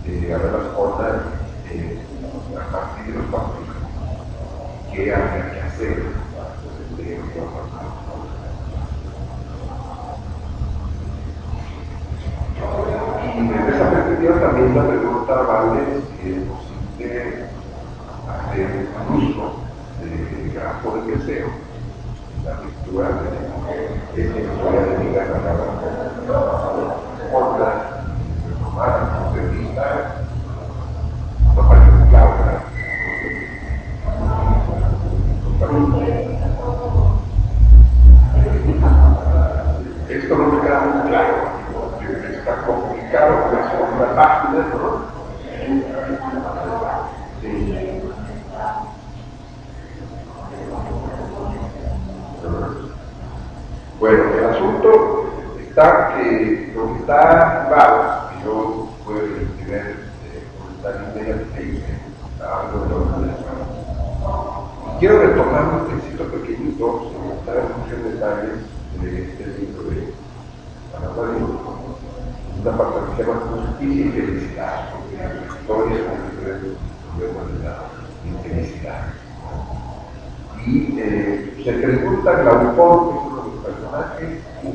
a ver las cosas a partir de los conflictos. ¿Qué habría que hacer? Y desde esa perspectiva también la pregunta vale si es posible hacer uso del grafo de Teseo, la lectura de esta historia de vida narrada por Honda, tomar el punto de vista, no parece muy claro, ¿verdad? Esto no me queda muy claro, porque está complicado, porque es una página, ¿no? Bueno, el asunto está que lo que está activado, que yo puedo tener comentar inmediatamente, algo de lo que quiero retomar un textito pequeñito, sin entrar en muchos detalles de este libro de Anahualí, una parte que se llama Justicia y Felicidad, porque la historia es un diferente problema de la infelicidad. Y se pregunta al autor, que es uno de los personajes,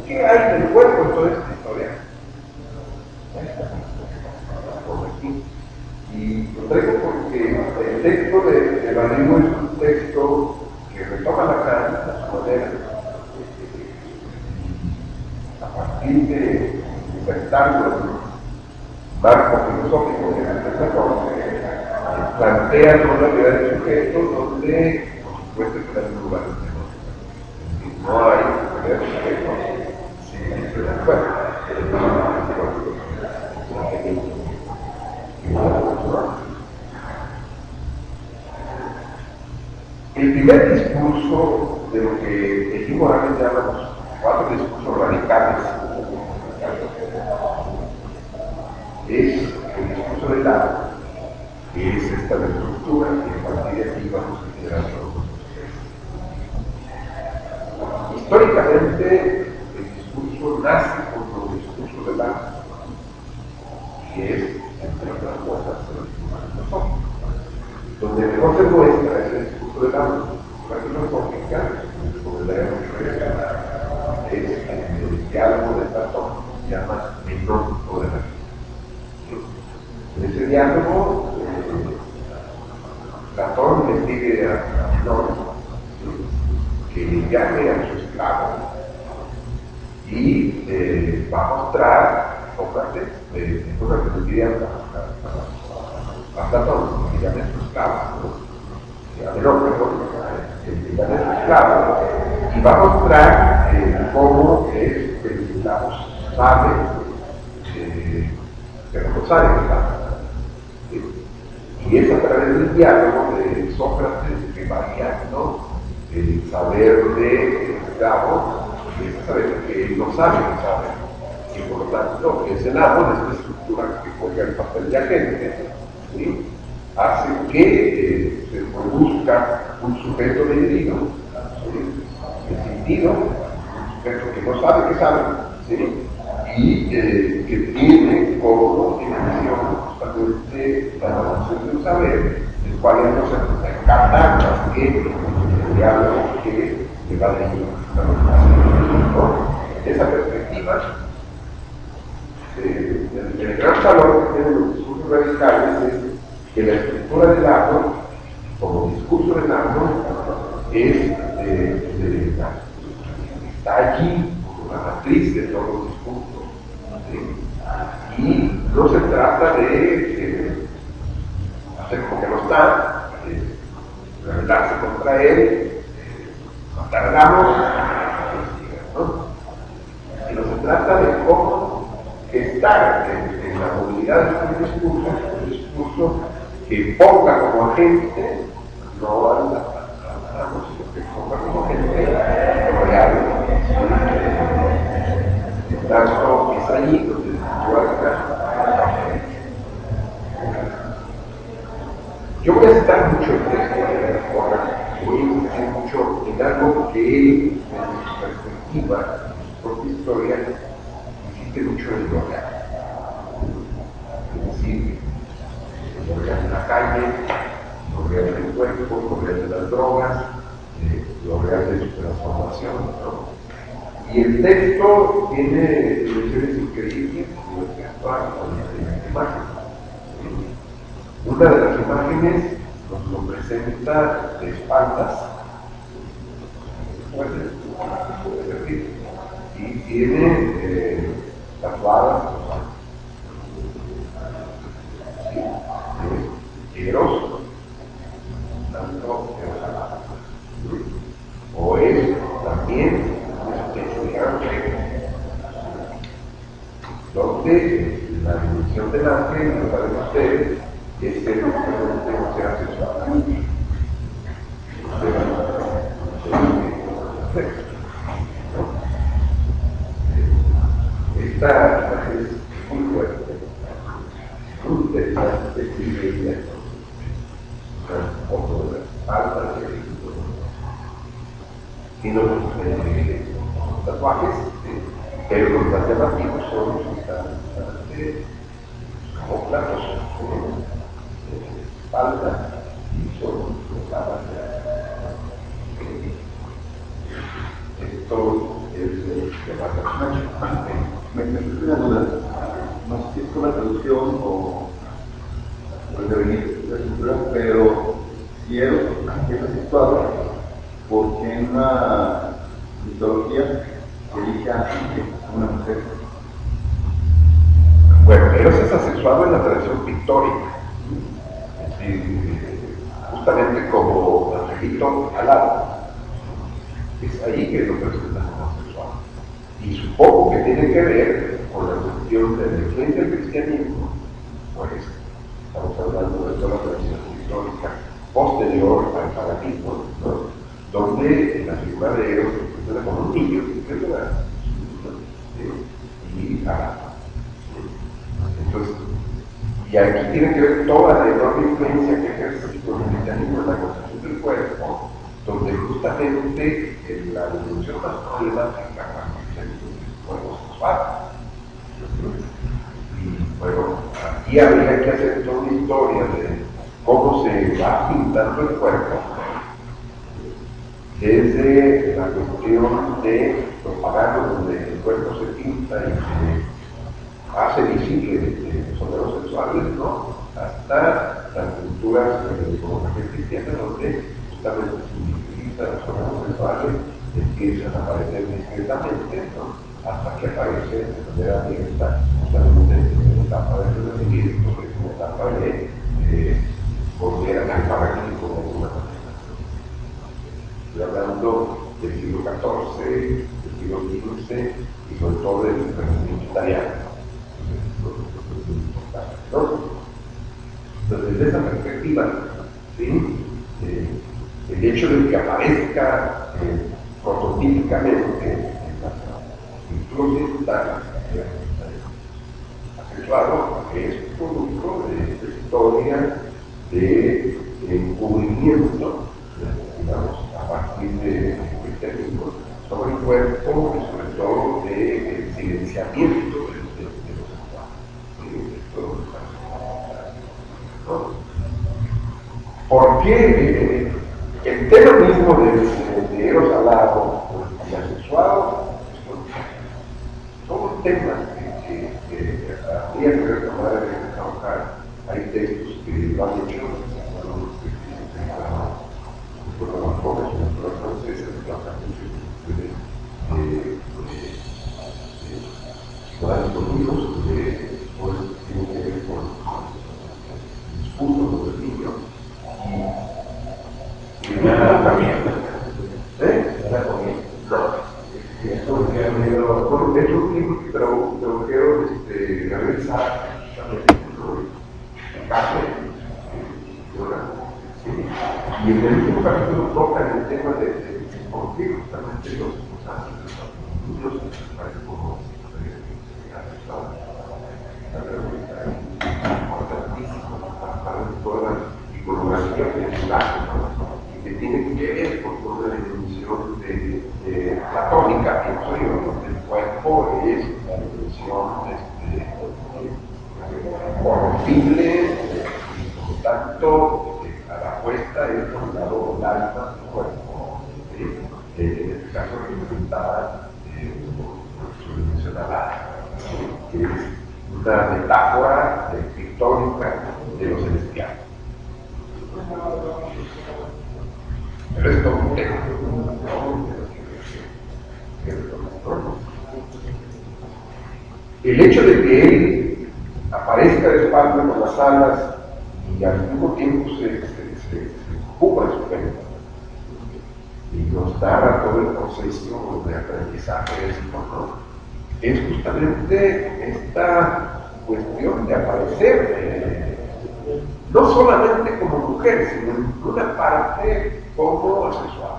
¿qué hay del cuerpo en toda esta historia? Por aquí. Y lo traigo porque el texto de Evaristo es un texto que retoma la cara a su manera, a partir de inventarlo en un marco filosófico de la plantea una realidad de sujetos donde puede quedar en un lugar de negocio. No hay realidad de sujetos sin el cuerpo. El primer discurso de lo que Eugene Morales llama los 4 discursos radicales es el discurso del arte, que es esta de estructura, y a partir de aquí vamos a considerar los históricamente, el discurso nace como el discurso del arte, que es, entre otras cosas, el discurso filosófico. Donde mejor se muestra es el discurso del arte, la filosófica, como la hemos es el diálogo de Platón, se llama Menón de la vida. En ese diálogo, Platón le pide a Menón que le llame a su esclavo y va a mostrar, Sócrates, Sócrates le pide a Platón que llame a su esclavo, a Menón, que llame a su esclavo, y va a mostrar cómo es que el esclavo sabe, pero no sabe que sabe. Y es a través del diálogo de Sócrates que va guiando el saber del esclavo, el saber que él no sabe que sabe, y por lo tanto ese lado, esta estructura que juega el papel de agente, ¿sí?, hace que se produzca un sujeto vendido, ¿sí?, el sentido, un sujeto que no sabe que sabe, ¿sí?, y que tiene como dimensión justamente la noción del saber, el cual entonces se encarna más que el diálogo que le va a decir esa perspectiva. El gran valor que tienen los discursos radicales es que la estructura del acto, como discurso del acto, está allí como la matriz de todos los discursos. Y no se trata de hacer como que no está, rebelarse contra él, matar al amo, ¿no?, sino se trata de cómo estar en la movilidad de este discurso, un discurso que ponga como agente, no al amo, sino que ponga como agente lo real. Tanto es allí donde se sitúa yo voy a citar mucho el texto de la Corra, voy a insistir mucho en algo que él, desde su perspectiva, en su propia historia, insiste mucho en lo real. Es decir, Y el texto tiene dimensiones increíbles, nivel textual, con imágenes. Una de las imágenes nos lo presenta de espaldas, y tiene tatuadas, Eros, tanto o es también una especie de ángel, donde la dimensión del ángel, lo saben ustedes, es el sea sexual. Esta imagen es muy fuerte, muy interesante, escribirla, una foto de la espalda y los tatuajes, pero los más llamativos son bastante camuflados, espalda y son clavadas. Esto es de la me surge una duda. No sé si es con la traducción o puede venir de la escritura, pero si Eros está situado, ¿por qué en la mitología elige a una mujer? Bueno, Eros es asexuado en la tradición pictórica, justamente como angelito alado. Es ahí que lo presentan como asexuado. Y supongo que tiene que ver con la cuestión de la influencia del cristianismo, pues estamos hablando de toda la tradición pictórica posterior al paganismo, ¿no? Donde la figura de Eros se presenta como un niño, ¿verdad? Y alado. Entonces, y aquí tiene que ver toda la enorme influencia que ejerce el cristianismo en la concepción del cuerpo, donde justamente la dimensión más problemática para el cristianismo es el cuerpo sexual. Y bueno, aquí habría que hacer toda una historia de cómo se va pintando el cuerpo, desde la cuestión de los paganos, donde el cuerpo se pinta y se hace visible sobre los sexuales, ¿no? Hasta las culturas como la cristiana, donde justamente se utiliza los órganos sexuales, empiezan a aparecer discretamente, ¿no? Hasta que aparece de manera directa, justamente en la etapa de renacimiento, que es una etapa de volver al paganismo de alguna manera. Estoy hablando del siglo XIV, del siglo XV y sobre todo del renacimiento italiano. Entonces, desde esa perspectiva, ¿sí? El hecho de que aparezca prototípicamente en las pinturas occidentales asexuado es producto de esta historia de encubrimiento, digamos, a partir del cristianismo sobre el cuerpo y sobre todo del silenciamiento de los sexuales. ¿Por qué el tema mismo de Eros alado y asexuado son temas que habría que retomar y trabajar? Hay textos que lo han hecho, los jóvenes, los franceses, trabajan con hijos, pues tienen que ver con discursos del niño. Y nada también. Nada también. Es un libro que pero quiero realizar el caso y en el último capítulo tocan el tema de por qué justamente los niños parece como para toda la iconografía popular, que tiene que ver con toda la dimensión platónica, pienso yo, donde el cuerpo es la dimensión corruptible, y por lo tanto a la apuesta es por un lado el alma del cuerpo, en este caso representada señalada, que es una metáfora pictórica de lo celestial. Pero es complejo, el hecho de que él aparezca de espalda con las alas y al mismo tiempo se ocupa de su cuenta y nos narra todo el proceso de aprendizaje de es justamente esta cuestión de aparecer no solamente como mujer, sino en una parte como asexual.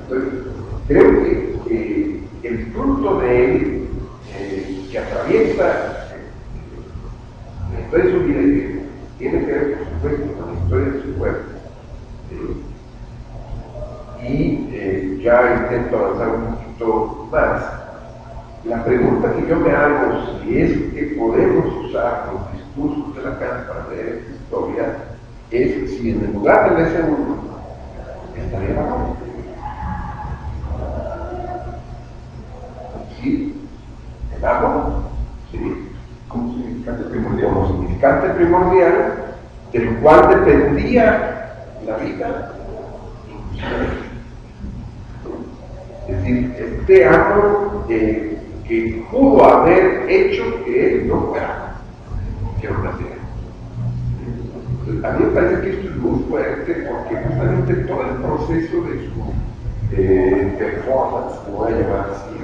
Entonces, creo que el punto de él que atraviesa la historia de su vida y que tiene que ver, por supuesto, con la historia de su cuerpo. Y ya intento avanzar un poquito más. La pregunta que yo me hago, si es que podemos usar los discursos de Lacan para leer esta historia, es si en el lugar del ese uno estaría la muerte. ¿Sí? ¿El agua? ¿Sí? Como significante primordial. Como significante primordial, del cual dependía la vida. Es decir, este acto que pudo haber hecho que él no fuera una tierra. A mí me parece que esto es muy fuerte porque justamente todo el proceso de su performance, que voy a llamar así,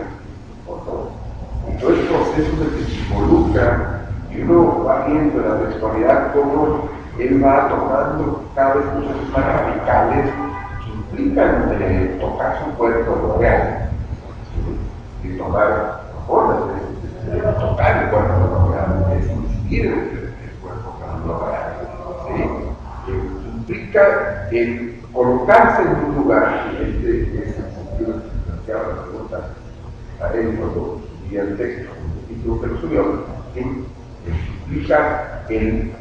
y todo el proceso de que se involucra, y uno va viendo en la textualidad cómo él va tomando cada vez cosas más radicales que implican tocar su cuerpo en lo real, y tomar formas de tocar el cuerpo en lo real, es incidir en el cuerpo en lo real, ¿sí? Implica el colocarse en un lugar, y este es el sentido que planteaba la pregunta a él cuando subía el texto, el título que lo subió, implica el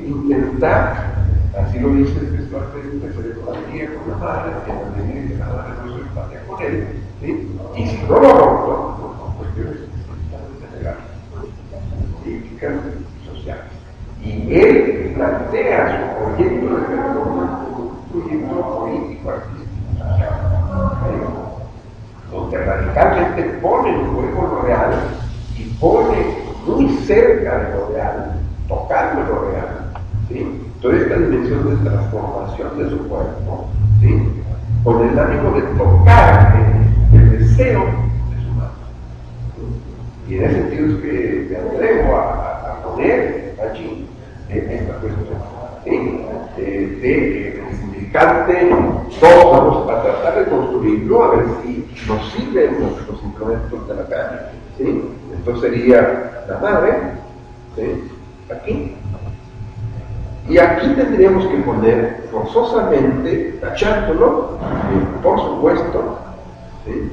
intentar, así lo dice textualmente, se le todavía con la madre, que la medida que la madre no se empatía con él, ¿sí? Y si no lo logró, por cuestiones legales, políticas y sociales. Y él plantea su proyecto de performance como un proyecto político, artístico, social, donde radicalmente pone en juego lo real y pone muy cerca de lo real, tocando lo real, ¿sí? Toda esta dimensión de transformación de su cuerpo, ¿sí? Con el ánimo de tocar el deseo de su mano. ¿Sí? Y en ese sentido es que me atrevo a poner allí esta cuestión, ¿sí? De significante. Todos vamos a tratar de construirlo a ver si nos sirven los instrumentos de la calle, ¿sí? Entonces sería la madre, ¿sí? Aquí. Y aquí tendríamos que poner forzosamente, tachándolo, por supuesto, ¿sí?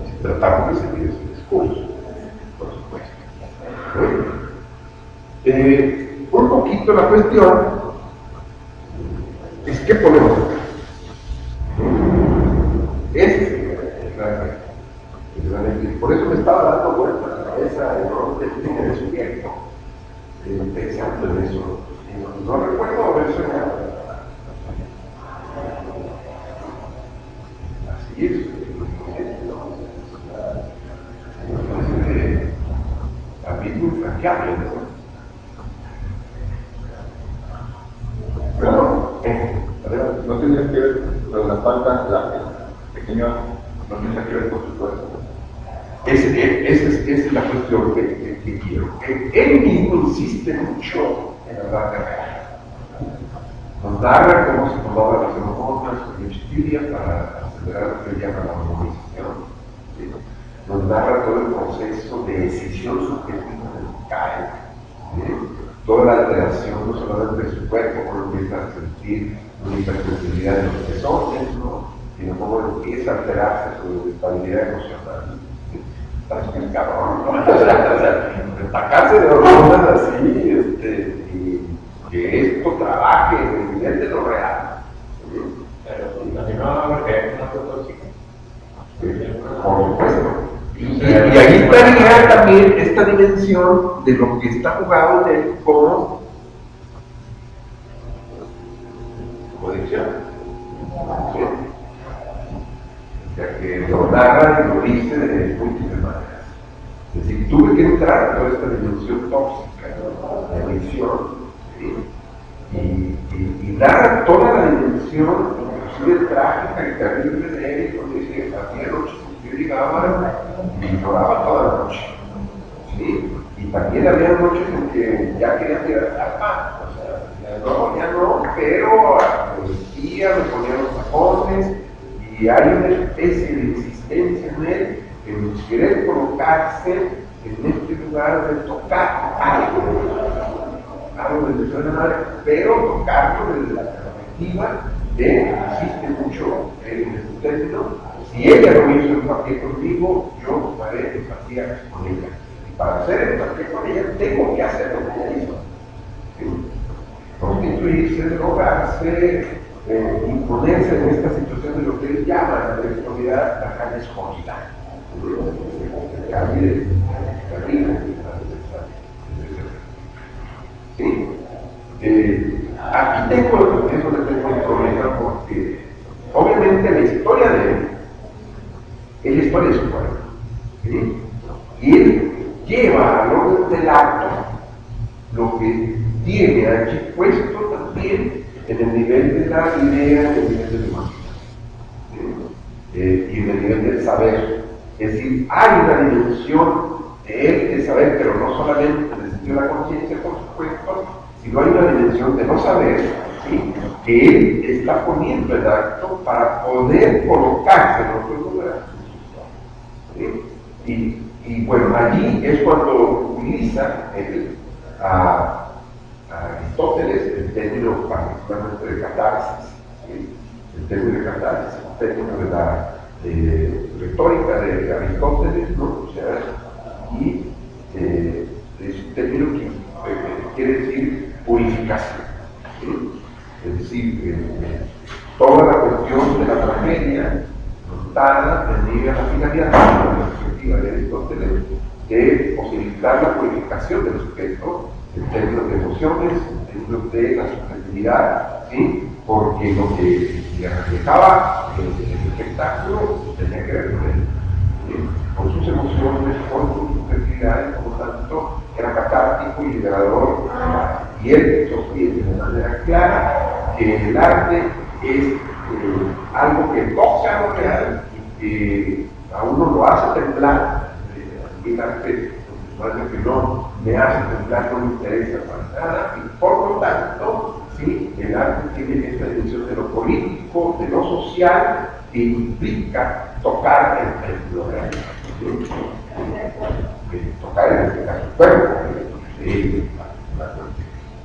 Si tratamos de seguir ese discurso, por supuesto. Un poquito la cuestión es qué ponemos acá. Por eso me estaba dando vuelta a la cabeza el rol del sujeto, pensando en eso. No recuerdo haber soñado. Así es. También muy franqueable, ¿no? Bueno, no tendría que ver con la falta, el pequeño, no tendría que ver con su cuerpo. Esa es la cuestión que quiero. Él mismo insiste mucho en hablar de real. Nos narra cómo se tomaba las hormonas en Estiria para acelerar lo que llama la hormonización. ¿Sí? Nos narra todo el proceso de decisión subjetiva del CAE. ¿Sí? Toda la alteración no solamente de su cuerpo, cómo empieza a sentir una hipersensibilidad de los pezones, ¿no? Sino cómo empieza a alterarse su estabilidad emocional. está el cabrón, ¿no? O sea, destacarse de hormonas así, y que esto trabaje en el nivel de lo real. Pero si no, porque no fue tóxico. Por supuesto. Y ahí estaría también esta dimensión de lo que está jugado en él como adicción. ¿Sí? O sea, que lo narra y lo dice de múltiples maneras. Es decir, tuve que entrar a toda esta dimensión tóxica, ¿no? De adicción, ¿sí? Y narra toda la dimensión, inclusive trágica y terrible de él, porque dice, hacía noches que yo llegaba y lloraba toda la noche. ¿Sí? Y también había noches en que ya quería tirar la pan, o sea, ya no, pero vestía, me ponía los tapones, y hay una especie de existencia en él en querer colocarse en este lugar de tocar algo desde su madre, pero tocarlo desde la perspectiva de, existe mucho en este término, si ella lo hizo empatía conmigo, yo haré empatía con ella. Y para hacer empatía con ella, tengo que hacer lo que ella hizo. ¿Sí? Constituirse, drogarse, imponerse en esta situación de lo que él llama la sexualidad, la calle escogida. La calle terrible. ¿Sí? Aquí tengo un problema porque obviamente la historia de él es la historia de su pueblo. ¿Sí? Y él lleva al orden del acto lo que tiene allí puesto también en el nivel de la idea, en el nivel de la imaginación, y en el nivel del saber. Es decir, hay una dimensión de él de saber, pero no solamente en el sentido de la conciencia, por supuesto, sino hay una dimensión de no saber, ¿sí? Que él está poniendo en acto para poder colocarse en otro lugar. ¿Sí? Y bueno, allí es cuando utiliza a Aristóteles el término particularmente de catarsis. ¿Sí? El término de catarsis es un término de la retórica de Aristóteles, ¿no? O sea, y es un término que quiere decir purificación. ¿Sí? Es decir, toda la cuestión de la tragedia montada tenía la finalidad, desde la perspectiva de Aristóteles, de posibilitar la purificación del sujeto en términos de emociones, en términos de la subjetividad, ¿sí? Porque lo que le reflejaba el espectáculo tenía que ver con él, ¿sí? Con sus emociones, con sus subjetividades, por lo tanto, era catártico y liberador. Y él sostiene de manera clara que el arte es algo que toca lo real y que a uno lo hace temblar. El arte que no me hace temblar, no me interesa para nada, y por lo tanto, ¿sí? El arte tiene esta dimensión de lo político, de lo social, que implica tocar lo real. ¿Sí? Tocar en este caso el cuerpo.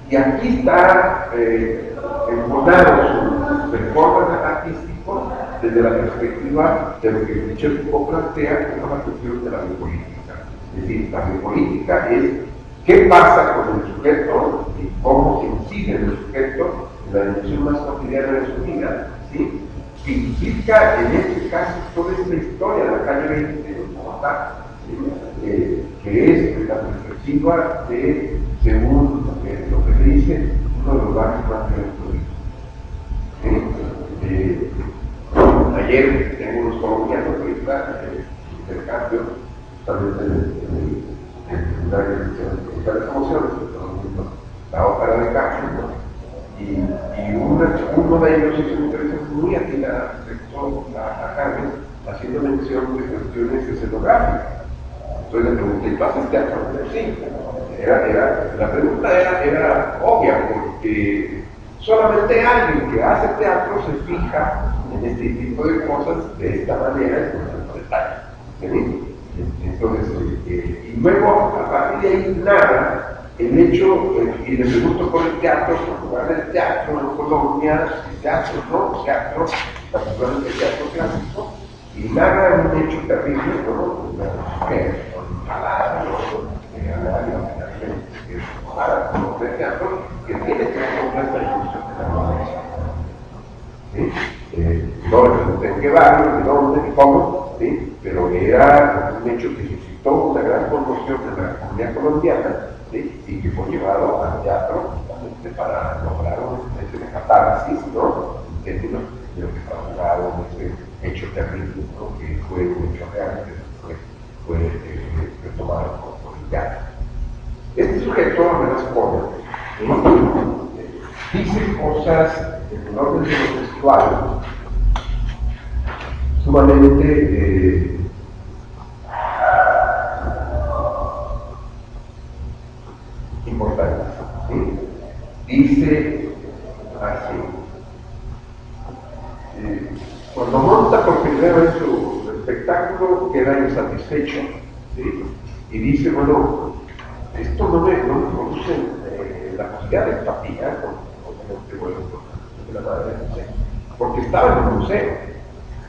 Y aquí está embonado su performance artístico desde la perspectiva de lo que Michel Foucault plantea como la cuestión de la biopolítica. Es decir, la biopolítica es qué pasa con el sujeto y cómo se incide en el sujeto en la dimensión más cotidiana de su vida, ¿sí? Que implica en este caso toda esta historia de la calle 20 de Bogotá, ¿sí? Que es la perspectiva de, según lo que se dice, uno de los barrios más violentos. Ayer tengo unos colombianos que están intercambio, justamente en el lugar de las emociones, la ópera de Castro, y uno de ellos hizo una intervención muy atinada respecto a Carmen, haciendo mención de cuestiones escenográficas. Entonces le pregunté, ¿y pasa el teatro? Sí. La pregunta era obvia, porque solamente alguien que hace teatro se fija en este tipo de cosas de esta manera en los detalles. ¿Sí? Entonces, y luego a partir de ahí nada, el hecho, y le pregunto por el teatro, por lugar del teatro en Colombia, el teatro, ¿no? Teatro, particularmente el teatro clásico, y narra un hecho terrible, ¿no? Una mujer con palabras, ¿no? Que habla finalmente, que es para como de teatro, que tiene que ver con esta discusión de la violencia. ¿Sí? No le pregunté en qué barrio, de dónde, ni cómo, ¿sí? Pero era un hecho que suscitó una gran conmoción en la comunidad colombiana, ¿sí? Y que fue llevado al teatro justamente para lograr una especie de catarsis, ¿no? En términos de lo que está jugado en ese hecho terrible, ¿no? Que fue un hecho real, que fue retomado por el teatro. Este sujeto, Arenas Polo, dice cosas en el orden de lo textual sumamente importantes. ¿Sí? Dice así: cuando monta por primera vez su espectáculo queda insatisfecho, ¿sí? Y dice, bueno, esto no me produce la posibilidad de empatía con la madre de José, porque estaba en un museo,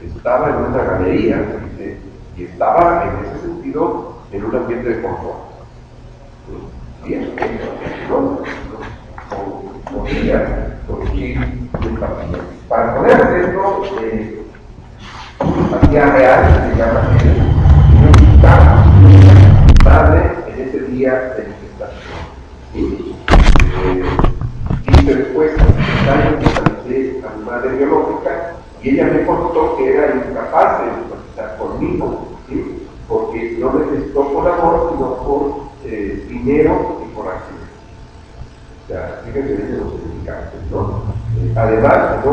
estaba en una galería, ¿sí? Y estaba en ese sentido en un ambiente de confort. Y eso no podía producir empatía. Para poner esto, empatía real, se llama madre en ese día de manifestación. Dice después, años que saludé a mi madre biológica y ella me contó que era incapaz de empatizar conmigo, ¿sí? Porque no necesitó por amor, sino por dinero y por accidente. O sea, fíjense bien los significantes, ¿no? Además, no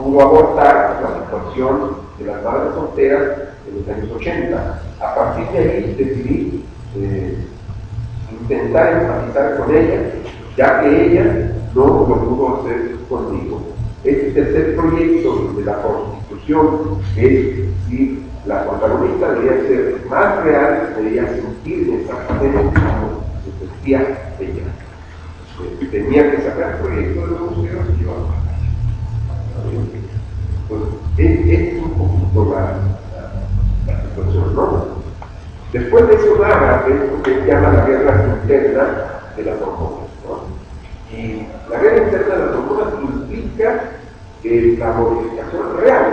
pudo abortar la situación de las madres solteras en los años 80. A partir de ahí decidí intentar empatizar con ella, ya que ella no lo pudo hacer conmigo. Este tercer proyecto de la Constitución es si la protagonista debía ser más real, debía sentir exactamente como se sentía ella. Tenía que sacar el proyecto de los museos y llevarlo a casa. Pues, es un poquito la situación, ¿no? Después de eso narra lo que se llama la guerra interna de las hormonas, ¿no? Y la guerra interna de las hormonas implica la modificación real.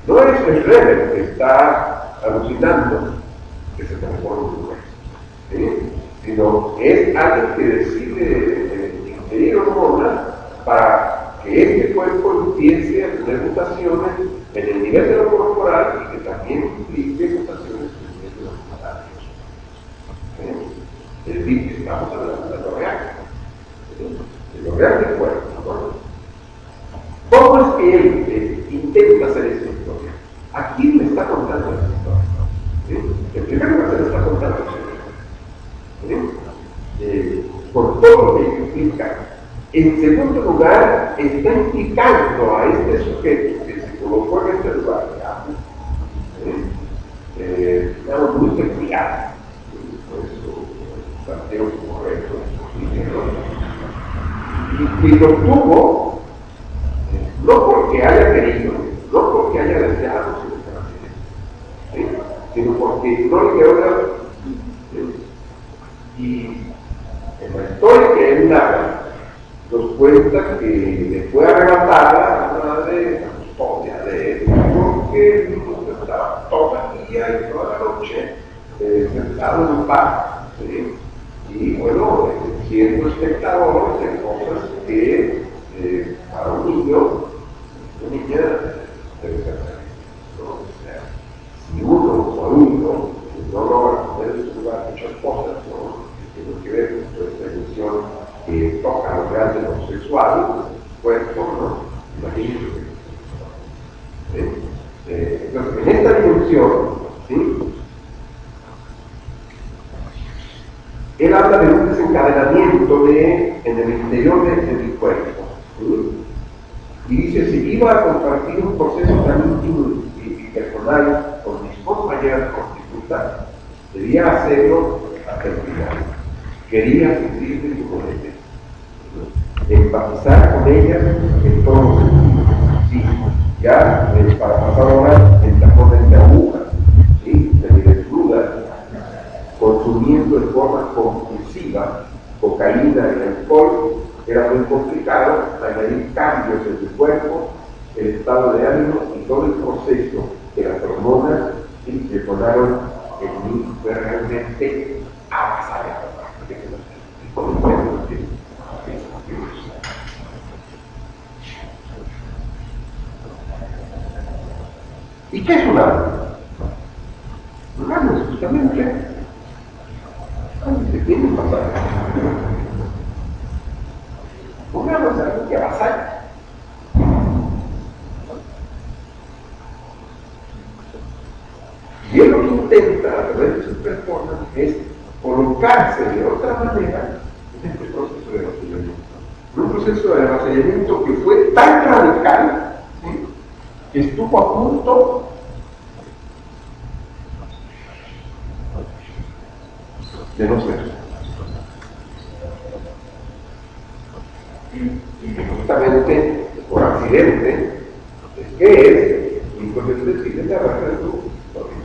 No es el Rever que está alucinando que se transforma en mujer, ¿sí? Sino es alguien que decide ingerir hormonas para que este cuerpo empiece a tener mutaciones en el nivel de lo corporal y que también implique mutaciones en el nivel de los hormonales. ¿Sí? Es decir, estamos hablando de lo real, ¿sí? De lo real del cuerpo, ¿no? ¿Cómo es que él intenta hacer esta historia? ¿A quién le está contando esta historia? ¿Sí? En primer lugar, se le está contando a su hijo, ¿sí? Por todo lo que implica. En segundo lugar, está implicando a este sujeto que se colocó en este lugar, digamos, muy peculiar, por eso planteo correcto, y que lo tuvo no porque haya querido, no porque haya deseado, sino porque no le quedó nada. Y en la historia que él narra, nos cuenta que le fue arrebatada a la madre, la custodia de él, porque el niño estaba toda el día y toda la noche sentado en un bar, ¿sí? Y bueno, siendo espectador de cosas que para un niño, una niña debe ser feliz, ¿no? O sea, si uno o adulto no logra poner en su lugar muchas cosas, ¿no? Que tienen que ver con toda esta dimensión que toca lo real de lo sexual, cuerpo, ¿no? Imagínense. Entonces, en esta dimensión, ¿sí? Él habla de un desencadenamiento en el interior de mi cuerpo, ¿sí? Y dice, si iba a compartir un proceso tan íntimo y personal con mis compañeras prostitutas, debía hacerlo hasta el final. Quería sentirme como ellas, empatizar con ellas en todos los sentidos. Sí, ya para pasar ahora cambios en el cuerpo, el estado de ánimo y todo el proceso de las hormonas que detonaron en mí fue realmente avasallador. ¿Y qué es un alma? Un alma es justamente algo que tiene un pasaje. Un alma es algo que avasalla. Y él lo que intenta a través de su performance es colocarse de otra manera en este proceso de avasallamiento. Un proceso de avasallamiento que fue tan radical, ¿sí?, que estuvo a punto de no ser. Y justamente por accidente es que es, y entonces decide de arrancar de su historia.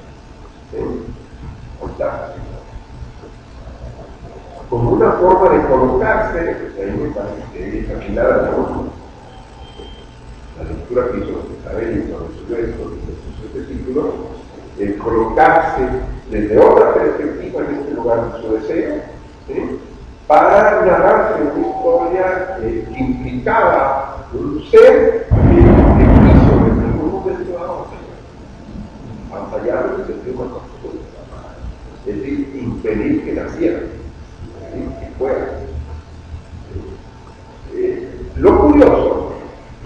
Como una forma de colocarse, ahí me parece que es afilada, ¿no? La lectura que hizo Isabel sobre este título, el colocarse desde otra perspectiva en este lugar de su deseo, ¿sí?, para narrarse una historia que implicaba un ser de juicio desde el mundo de ciudadanos, avasallado en el sentido más profundo, es decir, impedir que naciera, que fuera. Lo curioso,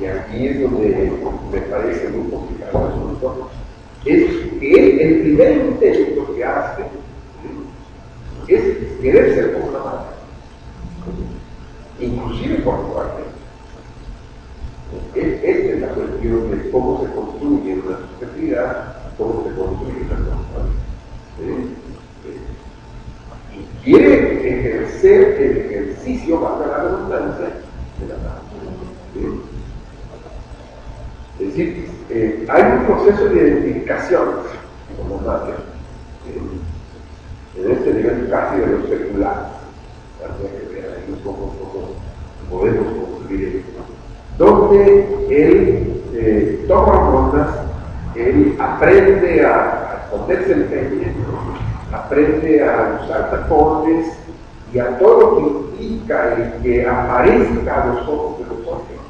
y aquí es donde me parece muy complicado el asunto, es que el primer intento que hace, ¿sí?, es querer ser como la madre, inclusive corporalmente. Esta es la cuestión de cómo se construye una subjetividad, cómo se construye una corporalidad. Y quiere ejercer el ejercicio, valga la redundancia, de la madre. Es decir, hay un proceso de identificación con la madre en este nivel casi de lo secular. Para que vean ahí un poco podemos construir esto. Donde él toma hormonas, él aprende a esconderse el peine, aprende a usar tapones y a todo lo que implica el que aparezca a los ojos de los otros,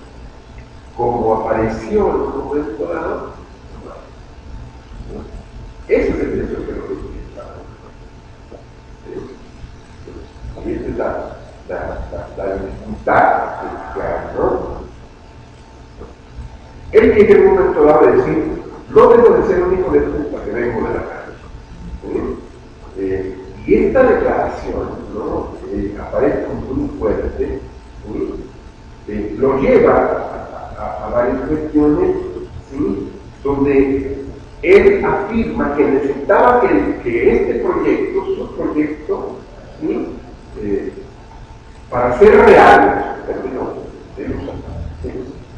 como apareció en un momento dado. Ese es el hecho que lo que y esa es la dificultad que hay, ¿no? Él llega en un momento dado a decir, no debo de ser un hijo de puta que vengo de la calle. Y esta declaración, ¿no?, aparece muy fuerte, lo lleva a varias cuestiones, ¿sí?, donde él afirma que necesitaba que este proyecto, su proyecto, ¿sí?, para ser real,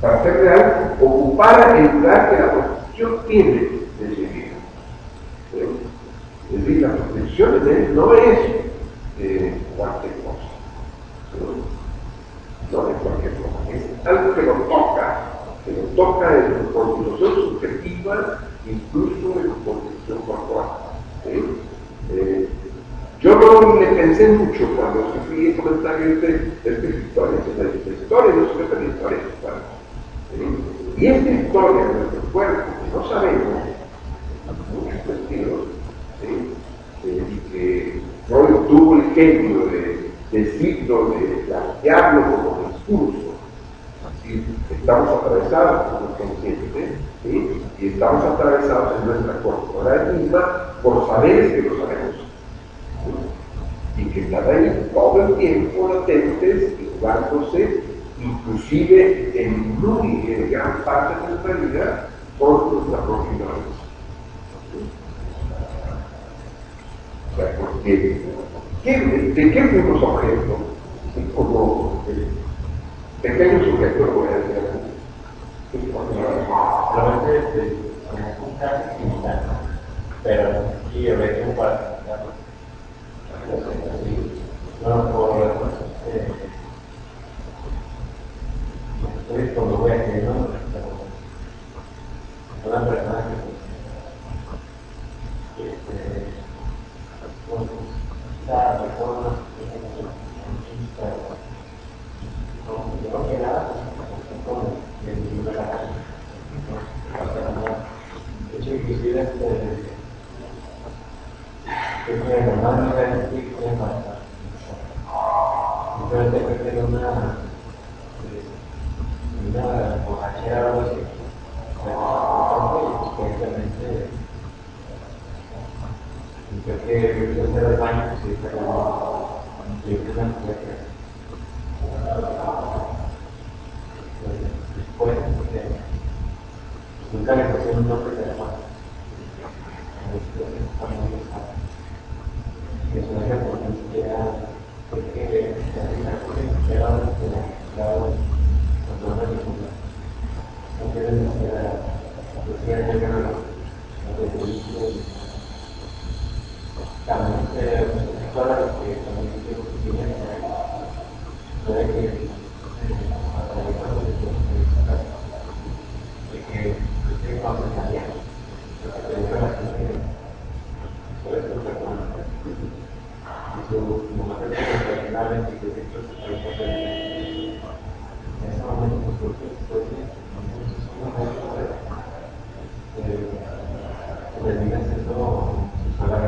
para ser real, ocupara el lugar que la prostitución tiene en su vida. Es decir, la prostitución en él no es cualquier cosa. No es cualquier cosa. Es algo que lo toca en su constitución subjetiva, incluso en su constitución corporal. Yo no le pensé mucho cuando sufrí el comentario de esta historia. La historia no es una historia de su cuerpo. Y esta historia de nuestro cuerpo, que no sabemos, en muchos sentidos, y que Freud tuvo el genio de decirlo, de plantearlo como discurso. Así, estamos atravesados por el consciente, ¿sí?, y estamos atravesados en nuestra corporalidad misma por saberes que no sabemos. Y que están ahí todo el tiempo latentes y jugándose, inclusive en gran parte de nuestra vida, por nuestra propia ignorancia. O sea, porque ¿de qué fuimos objeto? Como pequeños sujetos, lo voy a decir así. Solamente como un caso similar, pero aquí yo veo un par. No, por estoy como voy a creo que normal no era el tipo de masa. Simplemente creo que era una borrachera o algo así. Y obviamente creo que empezó a hacer el baño, pues sí, pero yo creo que no puede ser. Después, nunca le pusieron un nombre de la masa. Y eso es porque ni siquiera porque la cosa era cuando no ninguna. No quieren decir decía yo que no lo también todas las que también digo que tienen puede que de que no se salía porque te digo la gente por eso se conoce y su momento personal en que en ese momento pues termina siendo su sola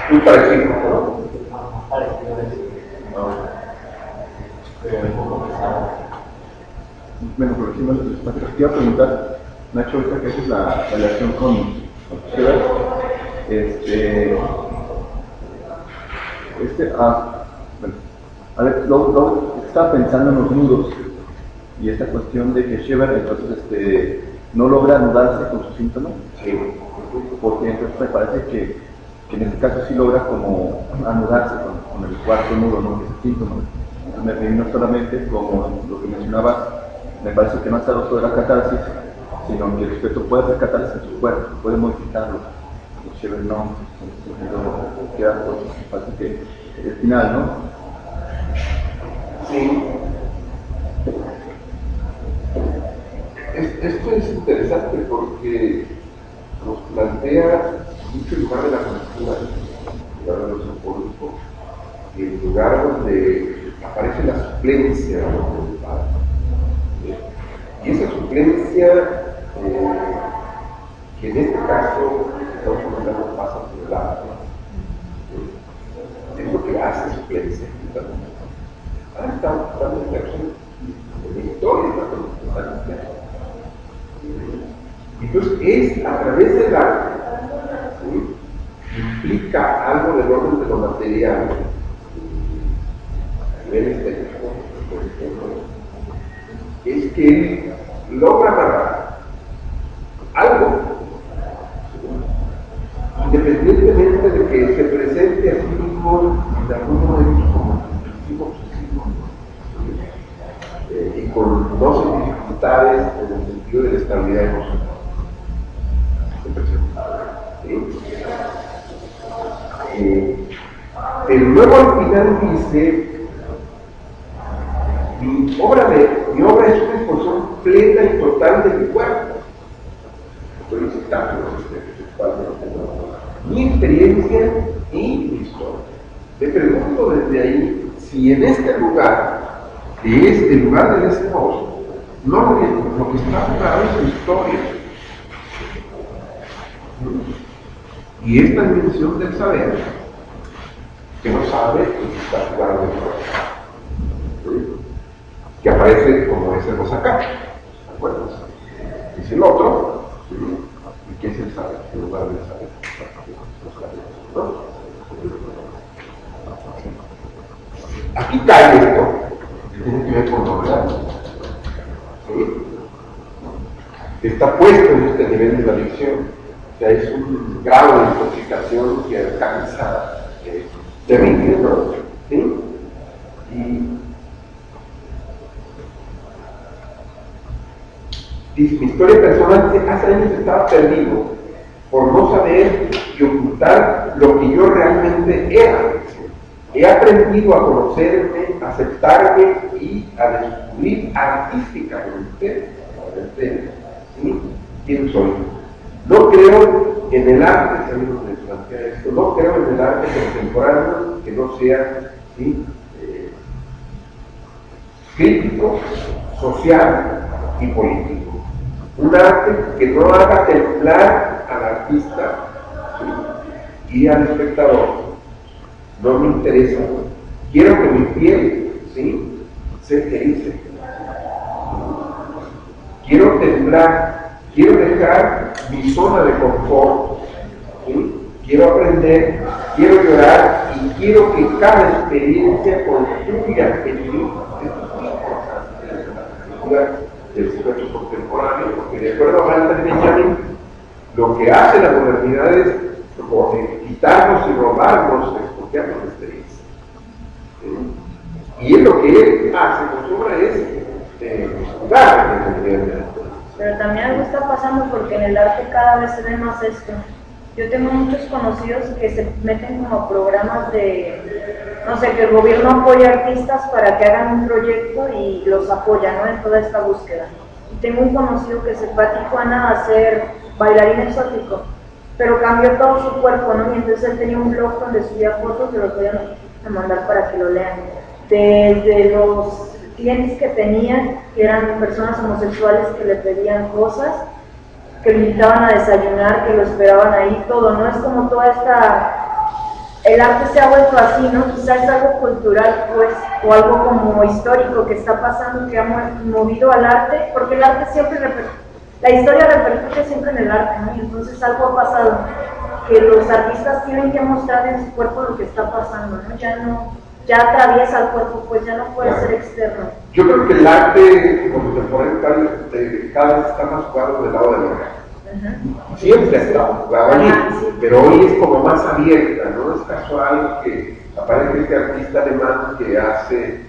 muy parecido, ¿no? Bueno, por encima de los espacios, te iba a preguntar, Nacho, ahorita que haces la relación con Scheber, bueno, a ver, luego estaba pensando en los nudos y esta cuestión de que Scheber entonces no logra anudarse con sus síntomas, Sí. porque entonces me parece que en este caso sí logra como anudarse con el cuarto nudo, ¿no? Ese síntoma. Entonces me vino solamente como lo que mencionabas, me parece que no está el uso de la catarsis, sino que el sujeto puede hacer catarsis en su cuerpo, puede modificarlo. El Scheber no, en ese sentido queda pues, me parece que el final, ¿no? Sí. Esto es interesante porque nos plantea mucho el lugar de la cultura, el lugar de lo simbólico, el lugar donde aparece la suplencia de la voluntad. Y esa suplencia, que en este caso estamos comentando pasa por el arte, es lo que hace suplencia. Estamos hablando de la historia, entonces es a través del arte, ¿sí? Implica algo del orden de lo material, a nivel estético, por ejemplo, es que él logra narrar algo, independientemente de que se presente a sí mismo de algún momento como compulsivo obsesivo, y con dos dificultades en el sentido de la estabilidad emocional. Pero luego al final dice, mi obra es una exposición plena y total de mi cuerpo. Estoy citando mi experiencia y mi historia. Me pregunto desde ahí si en este lugar, que es el lugar del esposo, no lo que está jugado es su historia. Y esta dimensión del saber, que no sabe y está jugando en historia, que aparece como ese acá, ¿de acuerdo? Es el otro, ¿sí? ¿Y qué es el saber? El lugar del saber. ¿No? Aquí cae esto, que tiene que ver con novedad. ¿Sí? Está puesto en este nivel de la adicción. O sea, es un grado de intoxicación que alcanza terrible, ¿no? ¿Sí? Y dice, mi historia personal hace años estaba perdido por no saber y ocultar lo que yo realmente era. He aprendido a conocerme, a aceptarme y a descubrir artísticamente presente, ¿sí? ¿Quién soy? No creo en el arte, si alguien me plantea esto, no creo en el arte contemporáneo que no sea, ¿sí? Crítico, social y político. Un arte que no haga temblar al artista, ¿sí? Y al espectador. No me interesa. Quiero que mi piel, ¿sí? Se erice. Quiero temblar, quiero dejar mi zona de confort, ¿sí? Quiero aprender, quiero llorar y quiero que cada experiencia construya en mí. Del sujeto contemporáneo, porque de acuerdo a Walter Benjamin, lo que hace la modernidad es quitarnos y robarnos, expropiarnos la experiencia. Y es lo que él hace con su obra es jugar en el arte. Pero también algo está pasando porque en el arte cada vez se ve más esto. Yo tengo muchos conocidos que se meten como programas de, no sé, que el gobierno apoya a artistas para que hagan un proyecto y los apoya, ¿no? En toda esta búsqueda. Y tengo un conocido que se fue a Tijuana a ser bailarín exótico, pero cambió todo su cuerpo, ¿no? Y entonces él tenía un blog donde subía fotos, se los voy a mandar para que lo lean. Desde los clientes que tenían, que eran personas homosexuales que le pedían cosas, que lo invitaban a desayunar, que lo esperaban ahí, todo, ¿no? Es como toda esta... El arte se ha vuelto así, ¿no? Quizás es algo cultural, pues, o algo como histórico que está pasando, que ha movido al arte, porque el arte siempre la historia repercute siempre en el arte, ¿no? Y entonces algo ha pasado, que los artistas tienen que mostrar en su cuerpo lo que está pasando, ¿no? Ya atraviesa el cuerpo, pues ya no puede ser externo. Yo creo que el arte contemporáneo cada vez está más jugado del lado de la arte. Siempre ha estado jugado allí, sí. pero hoy es como más abierta, no es casual que aparece este artista alemán que hace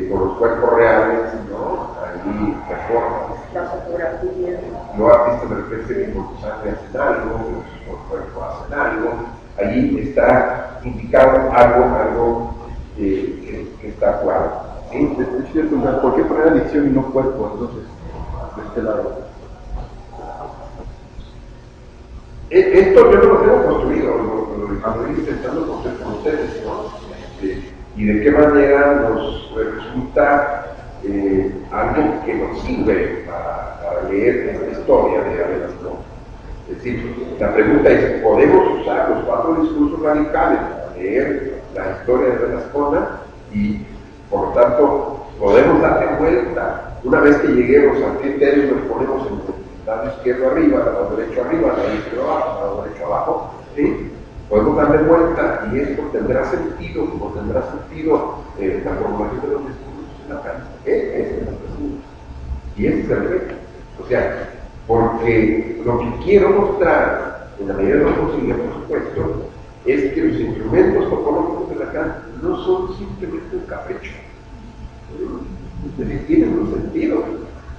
con los cuerpos reales, ¿no? Allí performance. La fotografía. Los artistas me refiero que con su sangre hacen algo, con su cuerpo hacen algo. Allí está indicado algo que está jugado. ¿Sí? Es cierto, ¿por qué poner adicción y no cuerpo entonces de este lado? Esto yo no lo tengo construido, lo estoy intentando construir con ustedes, ¿no? Y de qué manera nos resulta algo que nos sirve para leer esta historia de Abel Ascona. Es decir, la pregunta es, ¿podemos usar los 4 discursos radicales para leer la historia de Abel Ascona? Y, por lo tanto, podemos darle vuelta. Una vez que lleguemos al criterio, nos ponemos en el lado izquierdo arriba, el lado derecho arriba, el lado izquierdo abajo, el lado derecho abajo, ¿sí? Podemos darle vuelta y esto tendrá sentido, como tendrá sentido la formulación de los discursos en la cancha. Esa es la pregunta. Y ese es el reto. O sea, porque lo que quiero mostrar, en la medida de lo posible, por supuesto, es que los instrumentos topológicos de Lacan no son simplemente un capricho. Es decir, tienen un sentido.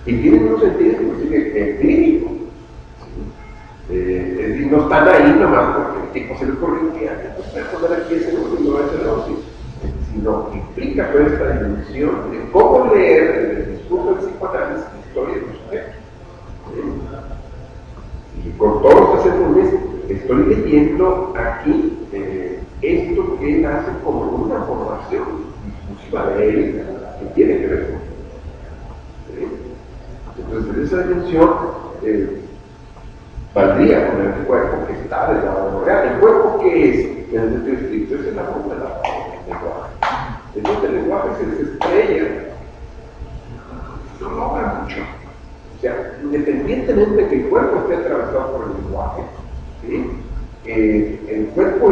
Y tienen un sentido inclusive empírico. Es decir, no están ahí nomás porque el tipo se le ocurrió que hay que poner aquí ese número y no ese dosis, sino que implica toda esta dimensión de cómo leer desde el discurso del psicoanálisis la historia de los sujetos. Y con todos los asesores estoy leyendo aquí esto que él hace como una formación discursiva de él que tiene que ver con él. Entonces, en esa dimensión valdría poner el cuerpo que está del lado de lo real. ¿El cuerpo qué es? En el sentido estricto es el amor del lenguaje. Entonces el lenguaje se desestrella, no logra mucho. O sea, independientemente de que el cuerpo esté atravesado por el lenguaje, ¿sí? El cuerpo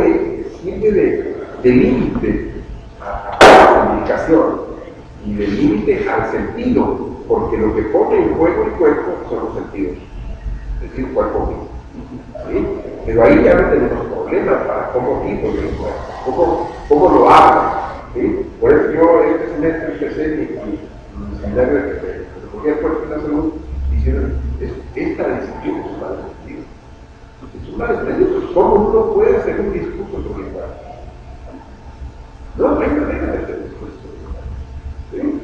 sirve de límite a la comunicación y de límite al sentido, porque lo que pone en juego el cuerpo son los sentidos, es decir, cuerpo mismo. ¿Sí? Pero ahí ya no tenemos problemas para cómo digo el cuerpo, cómo lo hago. ¿Sí? Por eso yo este semestre empecé mi seminario de pedagogía del cuerpo y la salud diciendo, esta disciplina es un malentendido. Es un malentendido. ¿Cómo uno puede hacer un discurso sobre el cuerpo? No hay manera de hacer un discurso sobre el cuerpo. ¿Sí?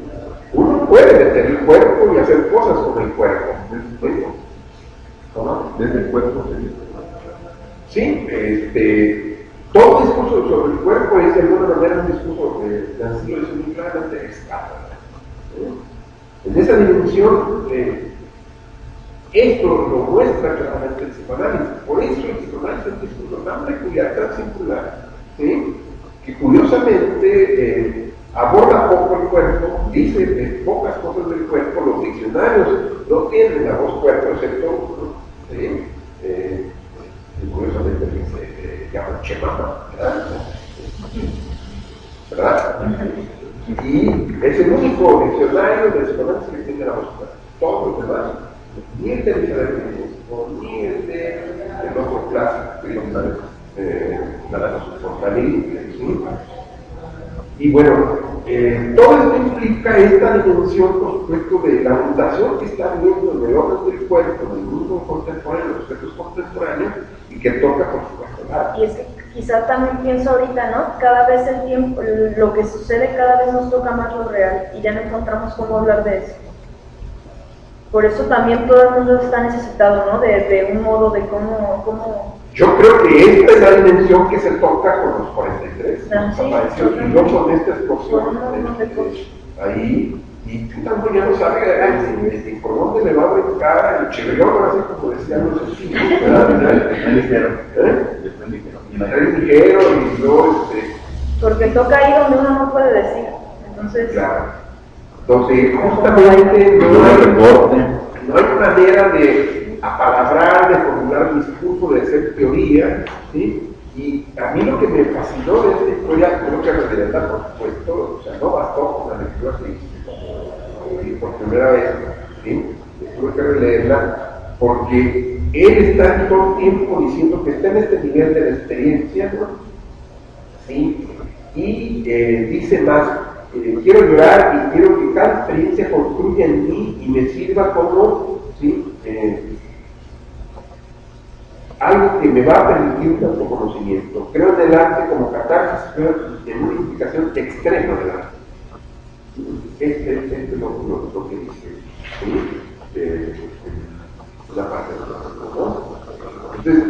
Uno puede meter el cuerpo y hacer hacer cosas con el cuerpo. ¿Cómo? Desde el cuerpo. Sí, todo discurso sobre el cuerpo es de alguna manera un discurso nacido y muy claramente escala. En esa dimensión, esto lo muestra claramente el psicoanálisis. Por eso el psicoanálisis es un discurso tan peculiar, tan singular, ¿sí? Que curiosamente aborda poco el cuerpo, dice pocas cosas del cuerpo. Los diccionarios no tienen la voz cuerpo, excepto uno, ¿sí? Curiosamente se llama Chemama, ¿verdad? Y es el único diccionario de psicoanálisis que tiene la voz cuerpo. Todos los demás, ni el de Misael, ni el del otro clásico, ¿sí? Y bueno, todo esto implica esta dimensión, por supuesto, de la mutación que está habiendo en el orden del cuerpo, en el mundo contemporáneo, en los objetos contemporáneos, y que toca, por supuesto, el arte. Y es que quizá también pienso ahorita, ¿no? Cada vez el tiempo, lo que sucede cada vez nos toca más lo real, y ya no encontramos cómo hablar de eso. Por eso también todo el mundo está necesitado, ¿no? De un modo de cómo... Yo creo que esta es la dimensión que se toca con los 43, sí, y no con esta explosión ahí, y tampoco ya no sabe por dónde le va a brincar el chirrión, así como decían los chinos, ¿verdad? Es ligero. Es ligero y luego porque toca ahí donde uno no puede decir, entonces... Claro. Entonces, justamente no hay manera de apalabrar, de formular discurso, de hacer teoría, ¿sí? Y a mí lo que me fascinó de esta historia, creo que releerla, por supuesto, o sea, no bastó con la lectura que hice por primera vez, ¿sí? Tuve que releerla porque él está todo el tiempo diciendo que está en este nivel de la experiencia, ¿no? ¿Sí? Y dice más, quiero llorar y quiero que cada experiencia construya en mí y me sirva como, ¿sí? Algo que me va a permitir un autoconocimiento. Creo en el arte como catarsis, pero en una implicación extrema del arte. Este es lo que dice, ¿sí? La parte de ¿no? Entonces,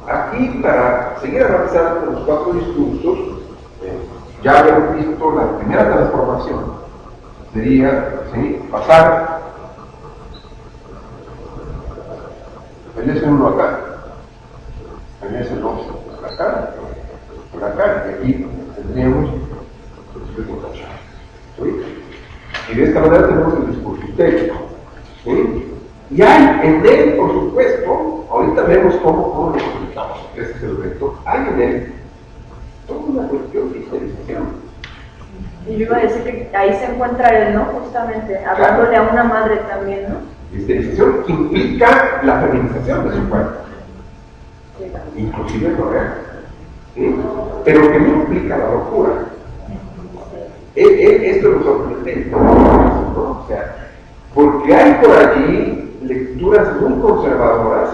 aquí para seguir avanzando con los 4 discursos, ya habíamos visto la primera transformación. Sería, ¿sí? Pasar el S1 acá, el S2 por acá, y aquí tendríamos ¿sí? Y de esta manera tenemos el discurso histérico, ¿sí? Y hay en él, por supuesto, ahorita vemos cómo lo explicamos, ese es el reto, hay en él toda una cuestión de histerización. Y yo iba a decir que ahí se encuentra él, ¿no? Justamente, hablándole a una madre también, ¿no? Histerización que implica la feminización de su cuerpo, inclusive lo real, ¿sí? Pero que no implica la locura. Esto lo sorprendente, ¿no? O sea, porque hay por allí lecturas muy conservadoras,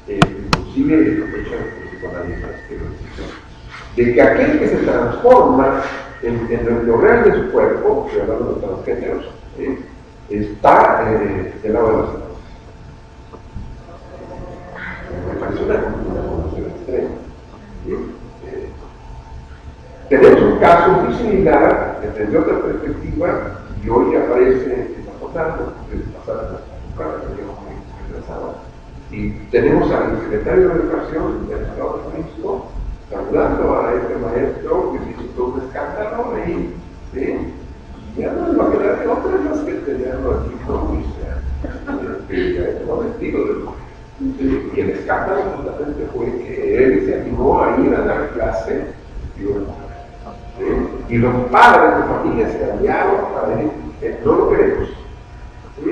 inclusive hechas por psicoanalistas, de que aquel que se transforma en lo real de su cuerpo, estoy hablando de los transgéneros, está del lado de los demás. Me parece una condición extrema. ¿Sí? Tenemos un caso muy similar desde otra perspectiva y hoy aparece desafortunado, y tenemos al secretario de Educación del Estado de México saludando a este maestro que hizo todo un escándalo y ¿sí? Ya no les va a quedar de otra más que tenerlo aquí, ¿no? Vestido de mujer. Y el escándalo justamente fue que él se animó a ir a dar clase vestido de mujer. Y los padres de familia se aliaron para decir, no lo queremos. ¿Sí?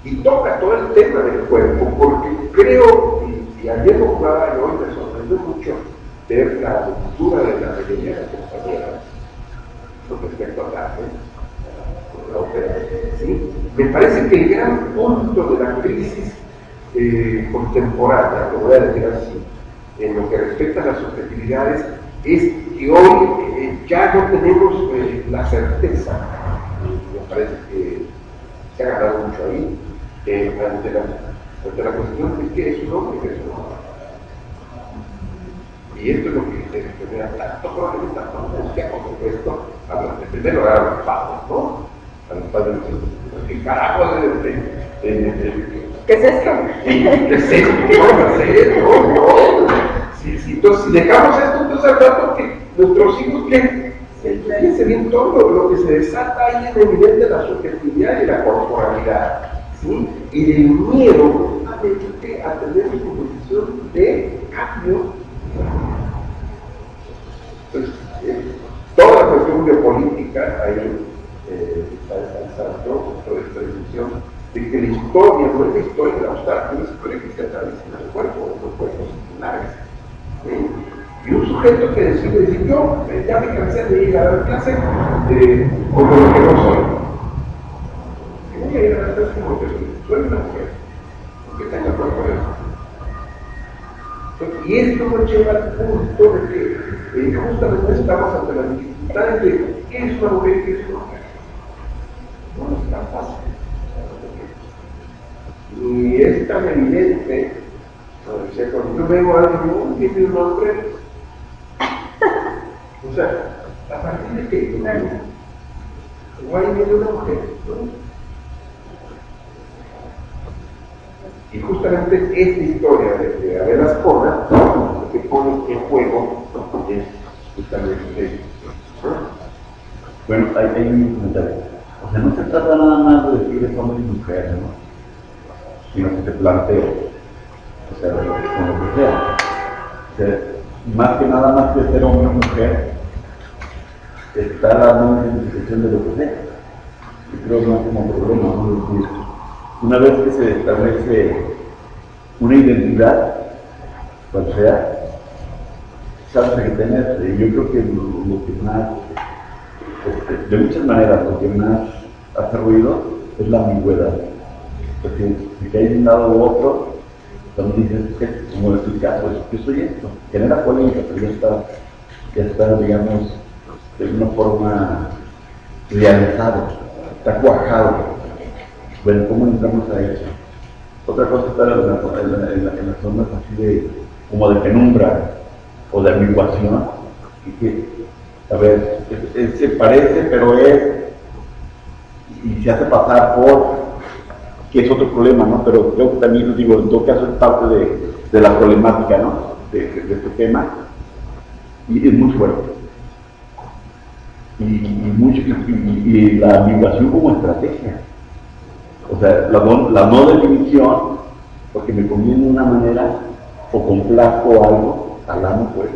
Y toca todo el tema del cuerpo, porque creo, y ayer lo jugaba y hoy me sorprendió mucho ver la lectura de la mayoría de las compañeras con respecto al arte, la ópera. ¿Sí? Me parece que el gran punto de la crisis contemporánea, lo voy a decir así, en lo que respecta a las subjetividades, es que hoy ya no tenemos la certeza, me parece se ha ganado mucho ahí, ante la cuestión de qué es un hombre y qué es un hombre. Y esto es lo que genera tanto problema y tanta angustia, por supuesto, primero a los padres, ¿no? A los padres ¿qué carajo ¿qué es esto? ¿Qué es esto? ¿Qué vamos a hacer? No. Entonces, si dejamos esto, entonces al rato que nuestros hijos fíjense bien todo lo que se desata ahí en el nivel de la subjetividad y la corporalidad, ¿sí? Y el miedo ha hecho que a tener una condición de cambio. Entonces, toda la cuestión geopolítica ahí está descansando toda esta decisión de que la historia no es la historia de la abstracción, es la historia que se atraviesa en el cuerpo, en los cuerpos singulares. Y un sujeto que decide decir, yo ya me cansé de ir a dar clase como lo que no soy. Y voy a ir a dar clase como lo que soy una mujer, que tenga cuerpo de eso. Y esto nos lleva al punto de que justamente estamos ante las dificultades de qué es una mujer y qué es una mujer. No es tan fácil. Y es tan evidente, cuando yo veo a alguien que tiene un hombre, o sea, a partir de qué, igual viene una mujer, ¿no? Y justamente esta historia de Abel Azcona, lo que pone en juego es justamente. Bueno, hay un comentario. O sea, no se trata nada más de decir es hombre y mujer, ¿no? Sino que te planteo, o sea, con lo que sea. O sea, más que nada más que ser hombre o mujer, está dando una identificación de lo que sea. Y creo que no es como problema, ¿no? Es decir, una vez que se establece una identidad, cual sea, sabes a qué tener. Y yo creo que lo que más, de muchas maneras, lo que más hace ruido es la ambigüedad. Porque si hay un lado u otro, también dices, como en tu caso, yo soy esto. Genera polémica, pero ya está, digamos, de una forma realizado, está cuajado. Bueno, ¿cómo entramos a eso? Otra cosa está en las zonas así como de penumbra o de ambiguación, y que, a ver, se parece, pero y se hace pasar por, que es otro problema, ¿no? Pero creo que también, digo, en todo caso es parte de la problemática, ¿no? De este tema, y es muy fuerte. Y la ambiguación como estrategia. O sea, la no definición, porque me conviene de una manera, o complazco algo, al amo pues,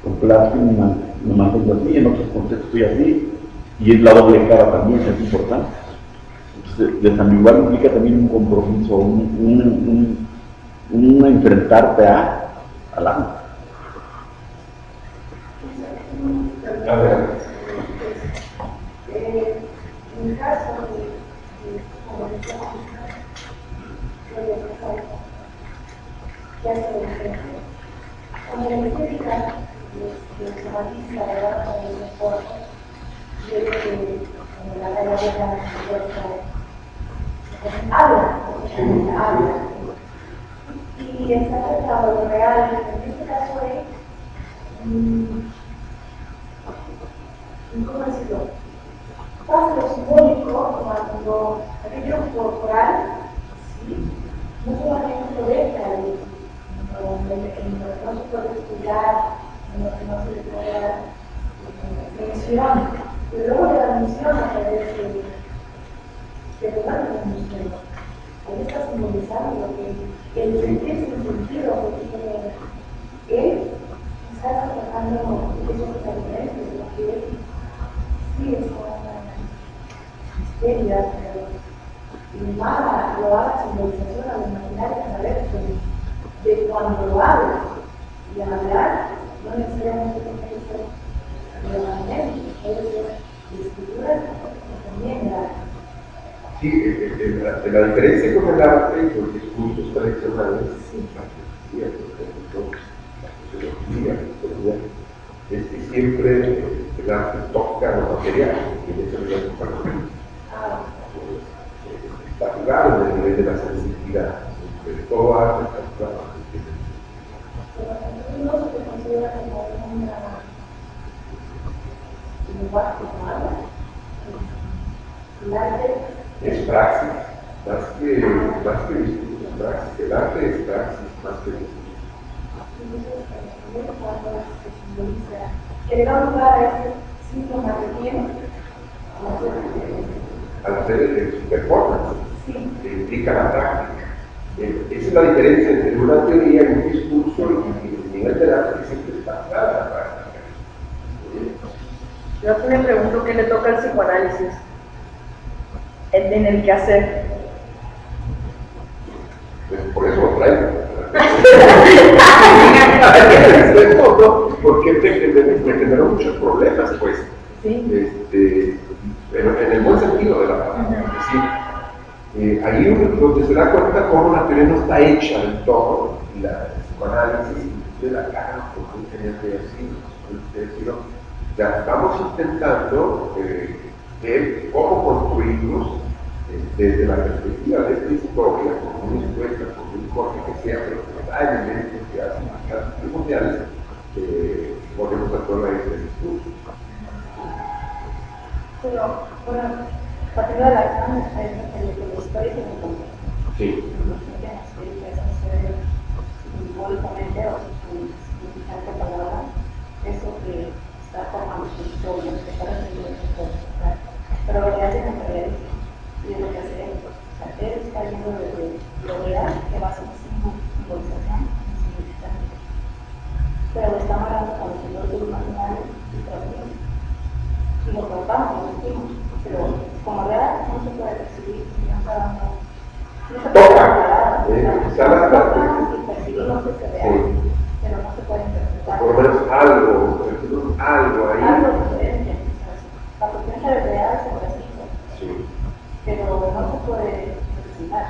complazco y me mantengo así, en otros contextos estoy así, y es la doble cara también, es importante. Entonces, desambiguar implica también un compromiso, un enfrentarte al amo. A ver. En mi caso, como la estética de somatista, ¿verdad? Con el esfuerzo, yo creo que la galería habla, y está tratado lo real, en este caso es, ¿cómo decirlo? Pasa lo simbólico cuando aquello corporal, ¿sí? No solamente lo deja ahí, en lo que no se puede estudiar, en lo que no se le puede dar mención, pero luego de la mención a través de lugar de la mención. Ahí está simbolizando lo que el sentir sin sentido que tiene él, está trabajando esos diferentes, lo que él sí es una histeria, pero lo haga simbolización al imaginar a través de cuando lo habla. Y hablar no necesariamente tiene que ser de la manera, puede ser de escritura también de arte. Sí, la diferencia con el arte y los discursos tradicionales, es que siempre el arte toca lo material y eso es lo natural del nivel de la sensibilidad. De todo arte está claro. No se considera como un lenguaje humano. El arte Es praxis, más que discurso, es praxis. El arte es praxis más que discurso. cuando se simboliza, que le da lugar a ese síntoma que tiene. Al hacer su performance, Sí. que implica la práctica. Esa es la diferencia entre una teoría y un discurso y el nivel del arte que siempre está clara la práctica. Yo aquí me pregunto qué le toca al psicoanálisis en el quehacer. Pues por eso lo traigo. Porque me generó muchos problemas, pues. Sí. Pero en el buen sentido de la palabra. Es decir, ahí donde se da cuenta cómo la teoría no está hecha del todo, y el psicoanálisis de la cara, como tenía que decirlo, ya vamos intentando ver cómo construirnos desde la perspectiva de esta historia, con una historia, con un corte que sea, pero que da elementos que hacen marcas primordiales, volvemos a todo este discurso. Pero, bueno, partiendo de la acción, el histórico y el contexto. Sí. Simbólicamente o significante palabra, eso que está formando su historia, que está recibiendo su historia, pero lo que hace es realista, y es lo que hace él. O sea, él está yendo desde lo real, que va a ser simbolización, significante, pero lo está amarrando con los sentidos imaginarios y transmisión. Y lo tratamos, lo sentimos, pero como real no se puede percibir, no está dando. No se puede comparar, y percibimos que se real, pero no se puede interpretar. Por lo menos algo ahí. Algo diferente. La potencia del real se percibe, Sí. pero no se puede representar.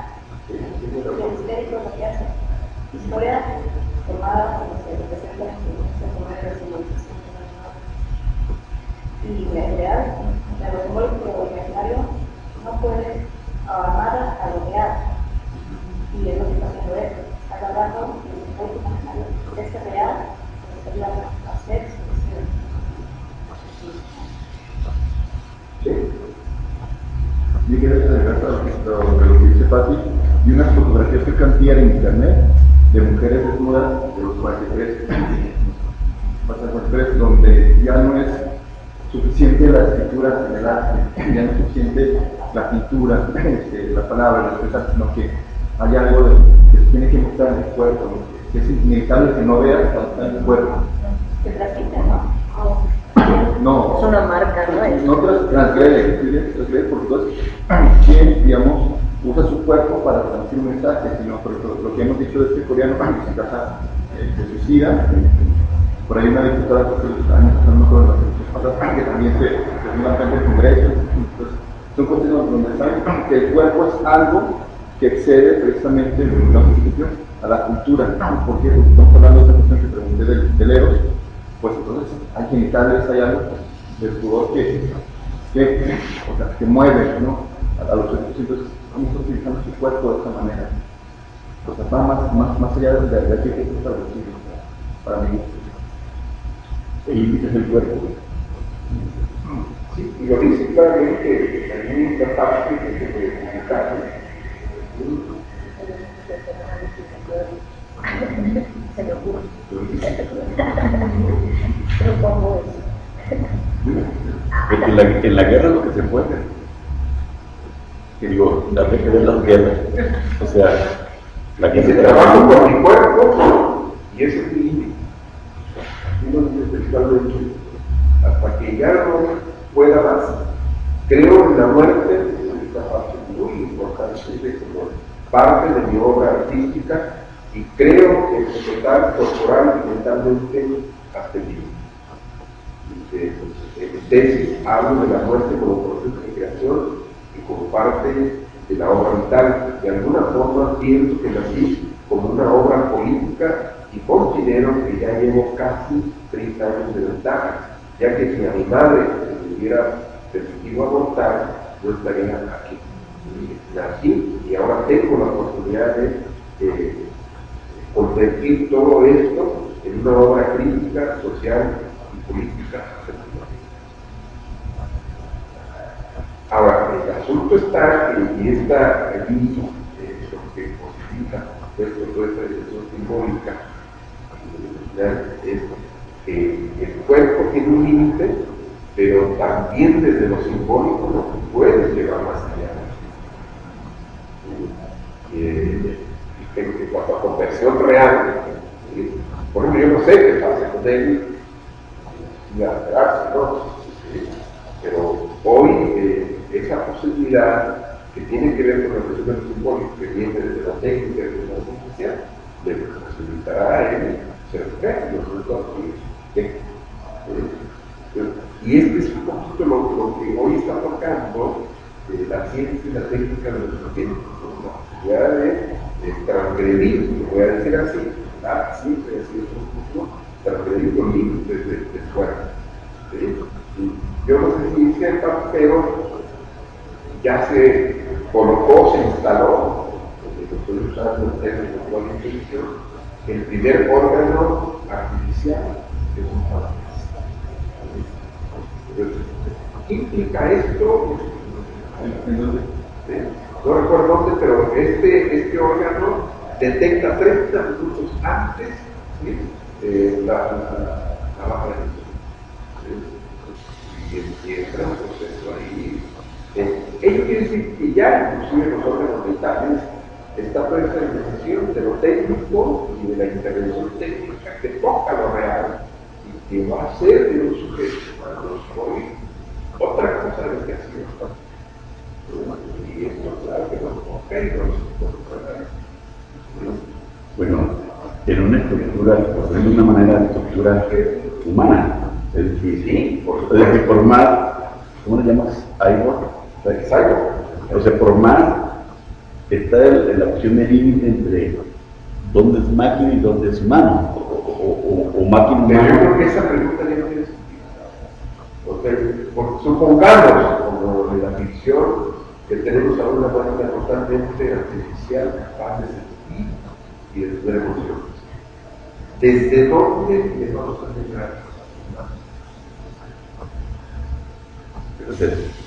Sí, Y el histérico es lo que hace. Historia formada como se representa en su forma de simbolización. Y el real, lo simbólico o imaginario, no puede amar a lo real. Y es lo que está haciendo él. Está agarrando el simbólico imaginario, este real, que sería hacer expresión. Sí. Yo quiero agregar a lo que dice Patti, y unas fotografías que cambiar en internet de mujeres desnudas de los 43, donde ya no es suficiente la escritura en el arte, ya no es suficiente la pintura, la palabra, la expresión, sino que hay algo que se tiene que mostrar en el cuerpo, que es inevitable que no veas cuando está en el cuerpo. Se transmite, ¿no? No. Es una marca, ¿no? No transgrede, porque entonces, quien, digamos, usa su cuerpo para transmitir un mensaje, sino por lo que hemos dicho de este coreano que se casa, se suicida. Por ahí una diputada que los años no me acuerdo que también se firma frente al Congreso. Entonces, son cuestiones donde saben que el cuerpo es algo que excede precisamente a la cultura. ¿Por qué? Porque estamos hablando de esa cuestión que pregunté del Eros. Pues entonces hay genitales, hay algo del pudor que mueve, ¿no? A los sentidos. Entonces vamos utilizando su cuerpo de esta manera. O sea, va más allá de aquí que está establecido para mí. Y es el cuerpo. Sí, y lo dice claramente que hay una parte que se puede comunicar. Se me ocurre. Pero pongo Porque en la guerra es lo que se puede. Que digo, darle que ver las guerras. O sea, la Y guerra se trabaja con mi cuerpo y ese es mi límite. Y lo dice textualmente, hasta que ya no pueda más. Creo en la muerte, es esta parte muy importante como parte de mi obra artística, y creo en su total corporal y mentalmente hasta el límite. En tesis hablo de la muerte como proceso de creación y como parte de la obra vital. De alguna forma pienso que nací como una obra política y considero que ya llevo casi 30 años de ventaja, ya que si a mi madre se le hubiera permitido abortar, no estaría aquí. nací y ahora tengo la oportunidad de convertir todo esto en una obra crítica, social y política. Ahora, el asunto está y está aquí lo que posibilita toda esta decisión simbólica es que el cuerpo tiene un límite, pero también desde lo simbólico lo que puede llevar más allá. En cuanto a conversión real, por ejemplo, yo no sé qué pasa con él, ¿no? Pero hoy esa posibilidad que tiene que ver con la cuestión de lo simbólico, que viene desde la técnica de la ciencia, le posibilitará a él ser creativo, sobre todo y este es un poquito lo que hoy está tocando la ciencia y la técnica de los tiempos, la posibilidad de transgredir, lo voy a decir así, así, transgredir los límites del cuerpo. Yo no sé si sepan, pero ya se colocó, se instaló, porque lo estoy usando en términos de actual inteligencia, el primer órgano artificial que es un paladar. ¿Qué implica esto? No recuerdo dónde, pero este órgano detecta 30 minutos antes la baja de y entra un proceso ahí. Ello quiere decir que ya inclusive los órganos mentales está toda esta decisión de lo técnico y de la intervención técnica que toca lo real y que va a ser de un sujeto hoy otra cosa de lo que ha sido. Y esto claro que nos toca y bueno, en una estructura, de una manera de estructura humana, es decir, sí, por más, ¿cómo le llamas? O sea, por más está la opción de límite entre dónde es máquina y dónde es humano, o máquina pero yo humana. creo que esa pregunta ya no tiene sentido. Porque supongamos, como en la ficción, que tenemos a una máquina totalmente artificial capaz de sentir y de tener emociones. ¿Desde dónde le vamos a llegar?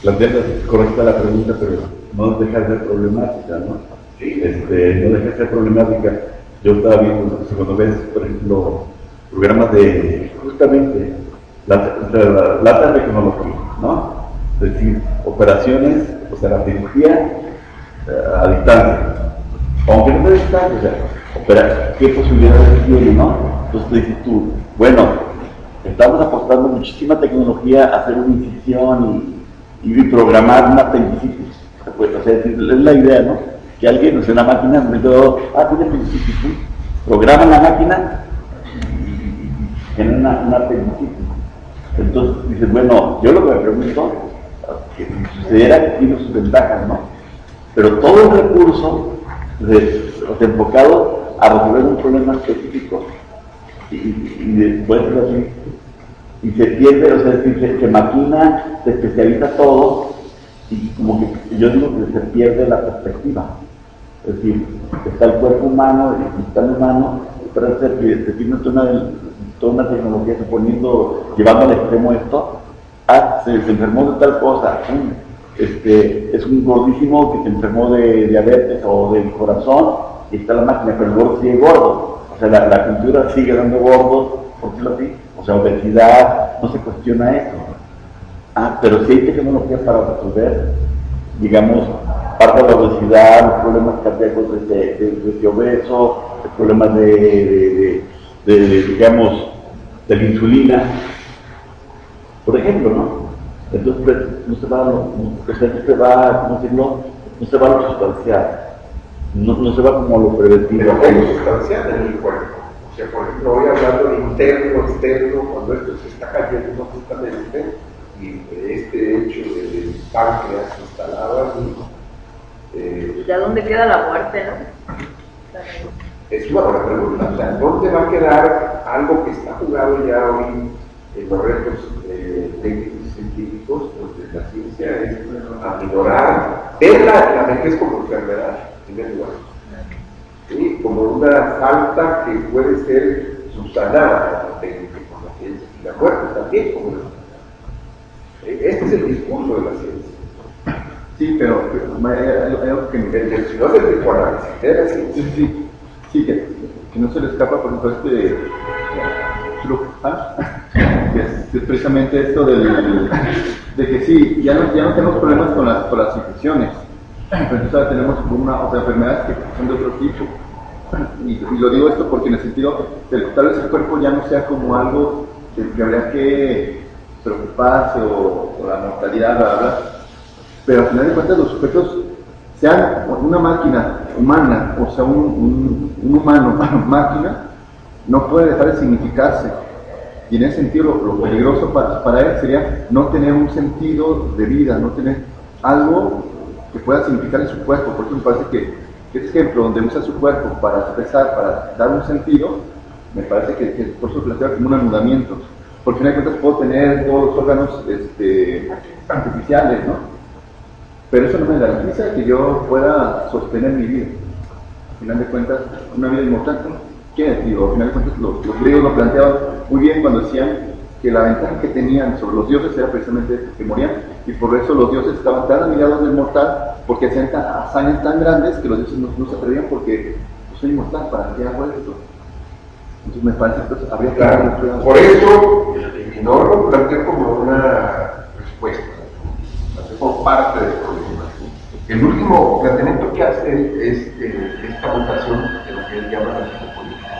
Plantear correcta la pregunta, pero no deja de ser problemática, ¿no? Sí. No deja de ser problemática. Yo estaba viendo, cuando ves, por ejemplo, programas de justamente la alta tecnología, ¿no? Es decir, operaciones, o sea, la cirugía a distancia. Aunque no sea a distancia, o sea, ¿qué posibilidades tiene, no? Entonces te dices tú, bueno, estamos apostando muchísima tecnología a hacer una incisión y programar una apendicitis. O sea, es la idea, ¿no? Que alguien, o sea, una máquina, tiene apendicitis, ¿sí? Programa la máquina y genera una apendicitis. Entonces dices, bueno, yo lo que me pregunto, que si sucediera, tiene sus ventajas, ¿no? Pero todo el recurso, enfocado a resolver un problema específico, y después así, y se pierde, o sea, es decir, se maquina, se especializa todo, y como que yo digo que se pierde la perspectiva. Es decir, está el cuerpo humano, el sistema humano, pero se tiene toda una tecnología llevando al extremo esto, se enfermó de tal cosa, es un gordísimo que se enfermó de diabetes o del corazón, y está la máquina, pero el gordo sigue gordo. O sea, la cultura sigue dando gordos, por decirlo así, o sea, obesidad, no se cuestiona eso. Pero sí hay tecnología para resolver, digamos, parte de la obesidad, los problemas cardíacos de obeso, los problemas digamos, de la insulina, por ejemplo, ¿no? Entonces, no se va a lo sustancial, no se va como a lo preventivo. Pero hay sustancial en el cuerpo. O sea, por ejemplo, voy hablando de interno, externo, cuando esto se está cayendo justamente, y este hecho del páncreas instalado aquí. ¿Ya dónde queda la muerte, no? Es una buena pregunta. O sea, ¿dónde va a quedar algo que está jugado ya hoy en los retos técnicos y científicos, donde la ciencia es aminorar ver la vejez como enfermedad, en primer lugar, ¿sí? Como una falta que puede ser subsanada por la técnica y por la ciencia, y la muerte también como una enfermedad. Este es el discurso de la ciencia. Sí, pero hay algo que Si no es el psicoanálisis, es la ciencia. Sí, que no se le escapa, por ejemplo, que es precisamente esto de que sí, ya no tenemos problemas con las infecciones, pero entonces ahora tenemos enfermedades que son de otro tipo. Y lo digo esto porque en el sentido de que tal vez el cuerpo ya no sea como algo que habría que preocuparse o la mortalidad, bla, bla, pero al final de cuentas los sujetos, sean una máquina humana o sea un humano máquina, no puede dejar de significarse. Y en ese sentido lo peligroso para él sería no tener un sentido de vida, no tener algo que pueda significar en su cuerpo. Por eso me parece que ese ejemplo donde usa su cuerpo para expresar, para dar un sentido, me parece que por eso plantea como un anudamiento. Porque al final de cuentas puedo tener todos los órganos artificiales, ¿no? Pero eso no me garantiza que yo pueda sostener mi vida. Al final de cuentas, una vida inmortal, ¿qué digo? Al final de cuentas, los griegos lo planteaban muy bien cuando decían que la ventaja que tenían sobre los dioses era precisamente que morían, y por eso los dioses estaban tan admirados del mortal, porque hacían hazañas tan grandes que los dioses no se atrevían porque soy inmortal, ¿para qué hago esto? Entonces me parece que habría que... Claro, por eso, y no lo planteo como una respuesta, como parte del problema. El último planteamiento que hace es esta mutación de lo que él llama la psicopolítica.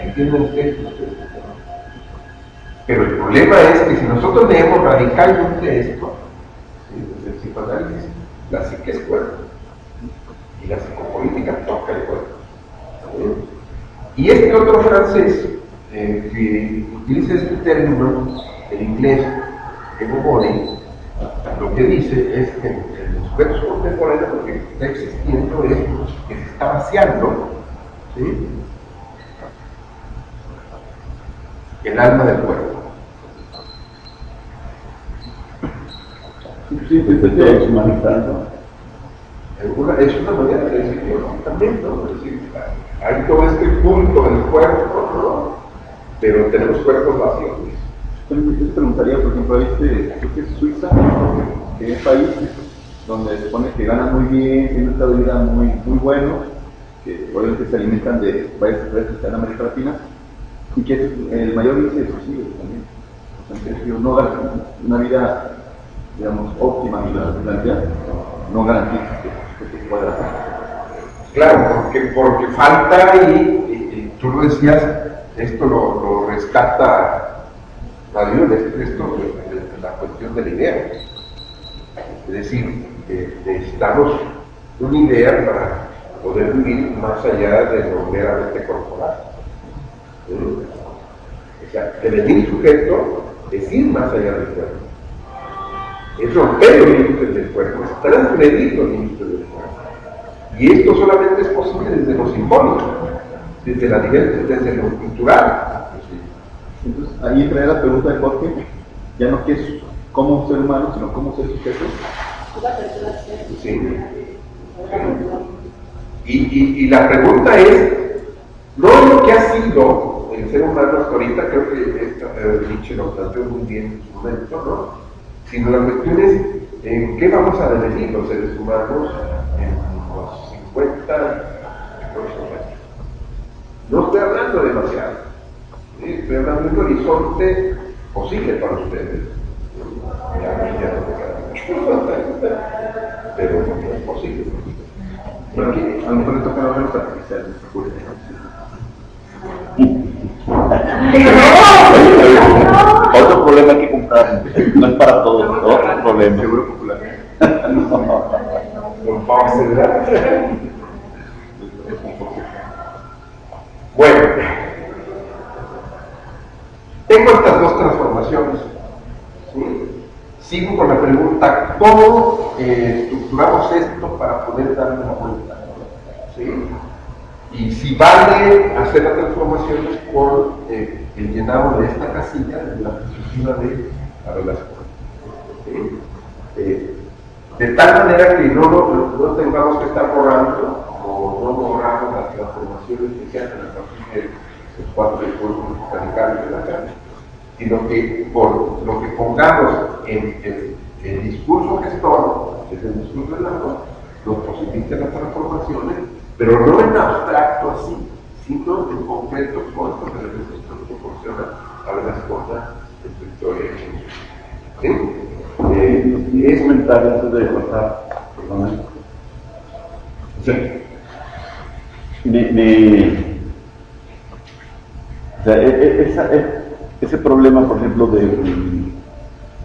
¿Entienden ustedes? Pero el problema es que si nosotros leemos radicalmente esto, ¿sí? Desde el psicoanálisis, la psique es cuerpo y la psicopolítica toca el cuerpo, ¿sí? Y este otro francés que utiliza este término en inglés, ego-body, lo que dice es que en los sujetos contemporáneos lo que está existiendo es que se está vaciando, ¿sí?, el alma del cuerpo. Sí, pues esto es humanizando. Es una manera de decirlo también, ¿no? Es decir, hay todo este punto del cuerpo, ¿no? Pero tenemos cuerpos vacíos. Yo te preguntaría, por ejemplo, creo que es Suiza, que es un país donde se supone que ganan muy bien, tienen un estado de vida muy bueno, que obviamente se alimentan de varias empresas que están en América Latina, y que es el mayor índice de suicidios también. O sea, no ganan una vida, digamos, óptima y la plantea, no garantiza que pueda. Claro, porque falta, y tú lo decías, esto lo rescata Badiou, esto de la cuestión de la idea. Es decir, necesitamos una idea para poder vivir más allá de lo meramente corporal. O sea, devenir sujeto es ir más allá del cuerpo. Es romper los límites del cuerpo, es transgredir los límites del cuerpo. Y esto solamente es posible desde lo simbólico, desde lo cultural. Entonces, ahí entra la pregunta de Jorge, ya no que es cómo ser humano, sino cómo ser sujeto. Sí. Y la pregunta es, no es lo que ha sido el ser humano hasta ahorita, creo que Nietzsche lo planteó muy bien en su momento, ¿no? Sino la cuestión es, ¿en qué vamos a devenir los seres humanos en los 50 próximos años? No estoy hablando demasiado, ¿sí? Estoy hablando de un horizonte posible para ustedes. Pero no es posible. Bueno, a lo mejor le toca hablar artificial. Otro problema hay que comprar, no es para todos, otro problema. Seguro popular. Bueno, tengo estas dos transformaciones. ¿Sí? Sigo con la pregunta, ¿cómo estructuramos esto para poder darle una vuelta? ¿Sí? Y si vale hacer las transformaciones por el llenado de esta casilla de la perspectiva de la relación. ¿Sí? De tal manera que no tengamos que estar borrando, o no borramos las transformaciones que se hacen a partir de los 4 discursos radicales de la carne, sino que por lo que pongamos en el discurso gestor, que es el discurso del amor, nos posibilita las transformaciones, pero no en abstracto así, sino en concreto con estos elementos que nos proporcionan a ver las cosas en su historia. ¿Sí? Es comentario antes de pasar, perdón. O sea, o sea, ese problema, por ejemplo,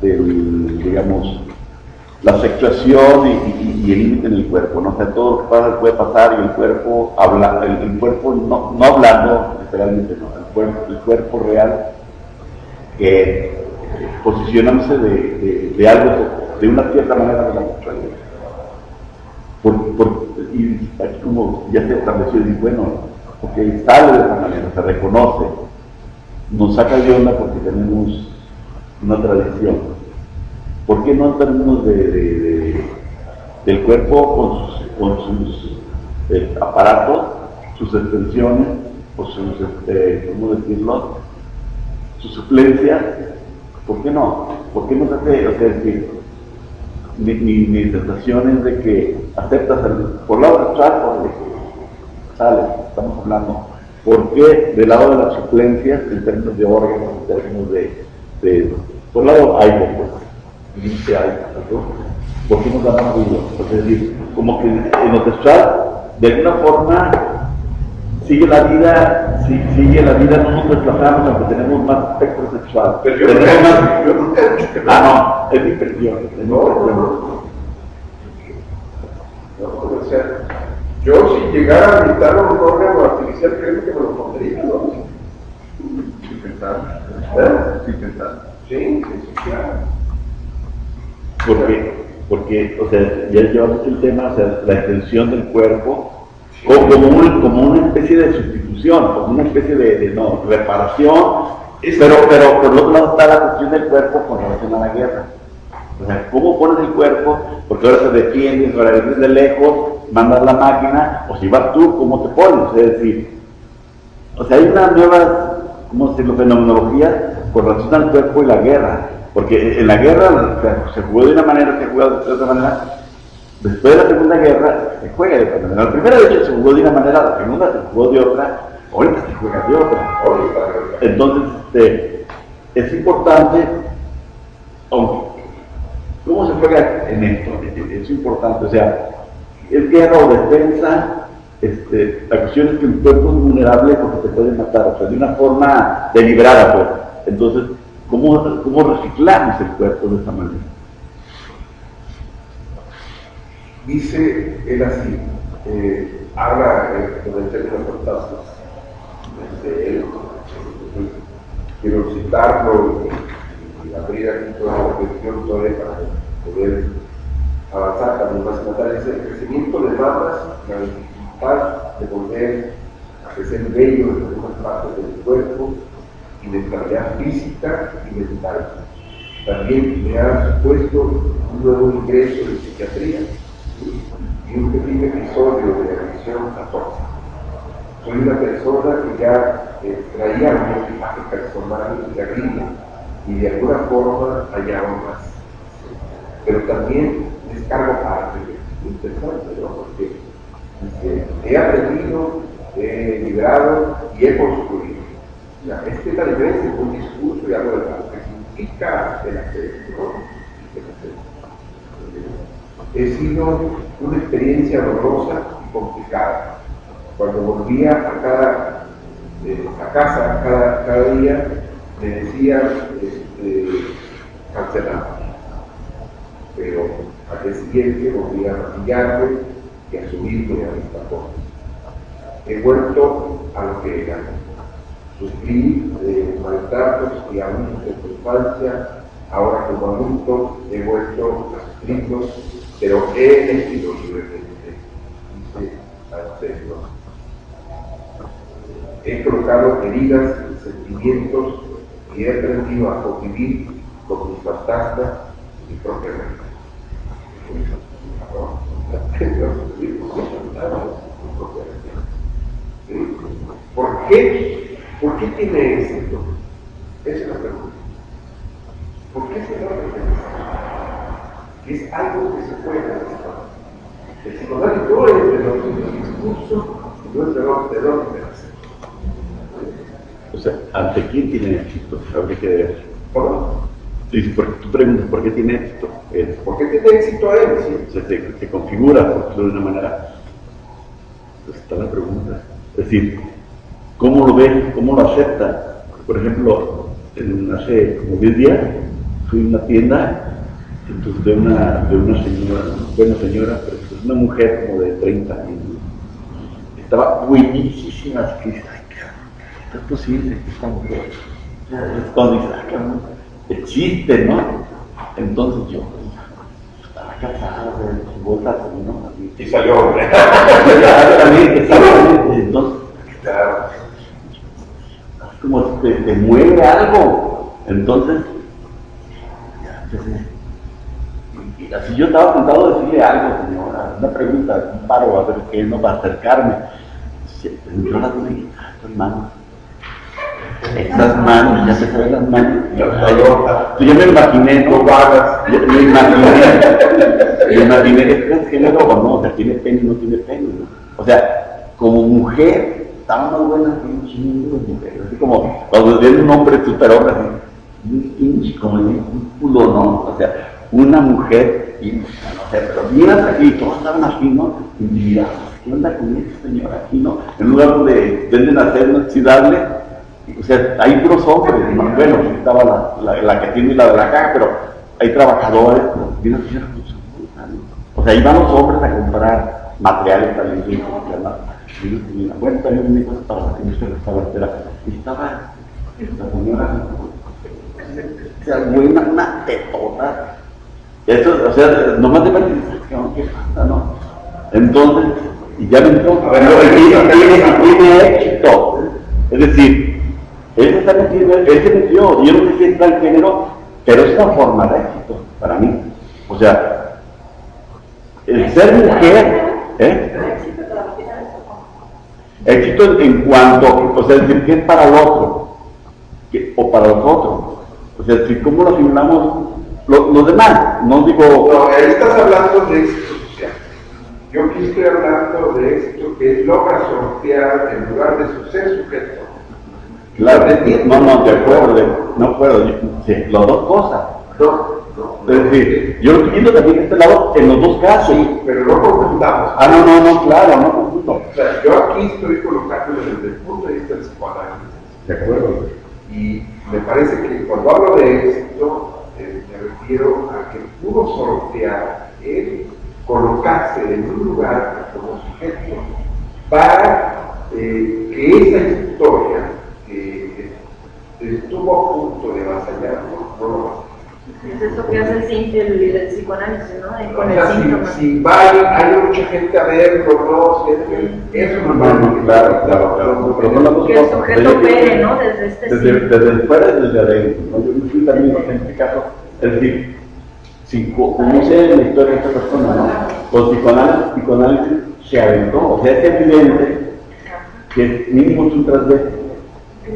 digamos, la sexuación y el límite en el cuerpo, ¿no? O sea, todo lo que pasa puede pasar y el cuerpo habla, el cuerpo no hablando, literalmente, no, el cuerpo real, posicionándose de algo, de una cierta manera de la sexualidad. Y aquí como ya se estableció, y bueno, porque sale de esa manera, se reconoce, nos saca de onda porque tenemos una tradición. ¿Por qué no en términos del cuerpo con sus aparatos, sus extensiones, o sus, ¿cómo decirlo?, su suplencia? ¿Por qué no? ¿Por qué no se hace? O sea, es decir, mi sensación es de que aceptas por lado sexual, por el que sale, estamos hablando. ¿Por qué del lado de las suplencias, en términos de órganos, en términos por el lado aire, pues, dice aire, ¿no? ¿Por qué nos da más ruido? Es decir, como que en lo sexual, de alguna forma, sigue la vida, no nos desplazamos aunque tenemos más espectro sexual. Pero yo nunca he dicho que no. No, es mi impresión. O sea, yo si llegara a necesitar un órgano artificial, creo que me lo pondría, ¿no? Sin pensar. Sin pensar. Sí, claro. ¿Por qué? Porque, o sea, ya llevamos el tema, o sea, la extensión del cuerpo, como una especie de sustitución, como una especie de reparación, pero por otro lado está la cuestión del cuerpo con relación a la guerra. O sea, ¿cómo pones el cuerpo? Porque ahora se defiendes, ahora desde lejos, mandas la máquina, o si vas tú, ¿cómo te pones? Es decir, o sea, hay una nueva, ¿cómo decirlo?, fenomenología con relación al cuerpo y la guerra. Porque en la guerra se jugó de una manera, se jugó de otra manera. Después de la Segunda Guerra se juega de otra manera. La primera de hecho se jugó de una manera, la segunda se jugó de otra, ahorita se juega de otra. Entonces, es importante, ¿cómo se juega en esto? Es importante, o sea, es guerra o defensa. La cuestión es que el cuerpo es vulnerable porque te puede matar, o sea, de una forma deliberada, pues. Entonces, ¿cómo reciclamos el cuerpo de esa manera? Dice él así, habla con el término fantasmas de él. Quiero citarlo y abrir aquí toda la cuestión todavía para poder avanzar también más en la tarea. El crecimiento de mamas, la dificultad de volver a crecer bello en algunas partes del cuerpo, inestabilidad física y mental. También me ha supuesto un nuevo ingreso de psiquiatría y un pequeño episodio de la visión 14. Soy una persona que ya traía un equipaje personal y terrible y de alguna forma hallaba más. Pero también descargo parte, es interesante, ¿no? Porque he aprendido, he librado y he construido. O sea, esta es la diferencia entre un discurso y algo de lo que significa el acceso, ¿no? He sido una experiencia dolorosa y complicada. Cuando volvía a casa cada día, me decían cancelado. Pero al día siguiente volvía a maquillarme y a subirme a mis tapones. He vuelto a lo que era. Sufrí de maltratos y abusos en su infancia. Ahora como adulto he vuelto a sufrirlos, pero he elegido libremente, dice Anselmo. He colocado heridas en sentimientos y he aprendido a convivir con mis fantasmas y mi propia mente. ¿Por qué tiene éxito? Esa es la pregunta. ¿Por qué se logra el éxito? Es algo que se puede hacer. El psicoanálisis no es de los discursos, no es de los de hacer. O sea, ¿ante quién tiene éxito? Habría que ver. ¿Cómo? Tú preguntas, ¿por qué tiene éxito? ¿Por qué tiene éxito él? ¿Sí? Se configura, por decirlo de una manera. Pues está la pregunta. Es decir, ¿cómo lo ve? ¿Cómo lo acepta? Por ejemplo, hace como 10 días fui a una tienda entonces, de una señora, buena señora, pero es una mujer como de 30 años. Estaba buenísima, que dice, ay, cabrón, ¿es posible que esta mujer? Es cuando dice, ay, cabrón, existe, ¿no? Entonces yo estaba cansado de botas, ¿no? Y salió, hombre. Entonces, claro, como te mueve algo. Entonces, así yo estaba tentado de decirle algo, señora, una pregunta, un paro, a ver qué, no, para acercarme. Yo la vi, estas manos. Esas manos, ya se ven las manos. Yo me imaginé, no vagas, me imaginé, ¿es transgénero o no? O sea, ¿tiene pene o no tiene pene? ¿No? O sea, como mujer, estaba más buena que un chingo de mujeres. Así como cuando ven un hombre súper hombre, un pinche, como un culo, ¿no? O sea, una mujer, no sé, pero miras aquí, todos estaban aquí, ¿no? Y mira, ¿qué onda con esta señora aquí, no? En un lugar donde venden a ser inoxidable, o sea, hay puros hombres, ¿no? Bueno, estaba la que tiene la de la caja, pero hay trabajadores, mira, señora, o sea, iban los hombres a comprar materiales también, bueno, también me dijo para la industria restaurantera, y estaba esta señora, o sea, buena, una tetona. Eso, o sea, nomás de ver ¿qué pasa, no? Entonces, y ya me entró, tiene éxito. Es decir, él está metido, él se metió, yo no sé si es tal género, pero es una forma de éxito para mí. O sea, el ser mujer, éxito en cuanto, o sea, decir que es para el otro, o para los otros. O sea, si cómo lo asimilamos los demás, no digo... No, ahí estás hablando de éxito social. Yo aquí estoy hablando de éxito que logra sortear en lugar de su ser sujeto. Claro, no, de acuerdo, no puedo, sí, las dos cosas. No. Es decir, yo lo entiendo también de este lado en los dos casos. Sí, pero no confundamos. No, claro, no confundo. O sea, yo aquí estoy colocándolo desde el punto de vista del psicoanálisis. De acuerdo. Y me parece que cuando hablo de éxito, me refiero a que pudo sortear el colocarse en un lugar como sujeto para que esa historia que estuvo a punto de avasallarlo no lo va. Es esto que hace el psicoanálisis, ¿no? Con el síntoma. Si hay mucha gente a verlo, no, eso no, claro. Que el sujeto opere, ¿no? Desde este desde fuera y desde adentro, ¿no? Yo me fui también en este caso, es decir, si conoce la historia de esta persona, ¿no? Con psicoanálisis se aventó, o sea, es evidente que mínimo es un transvesti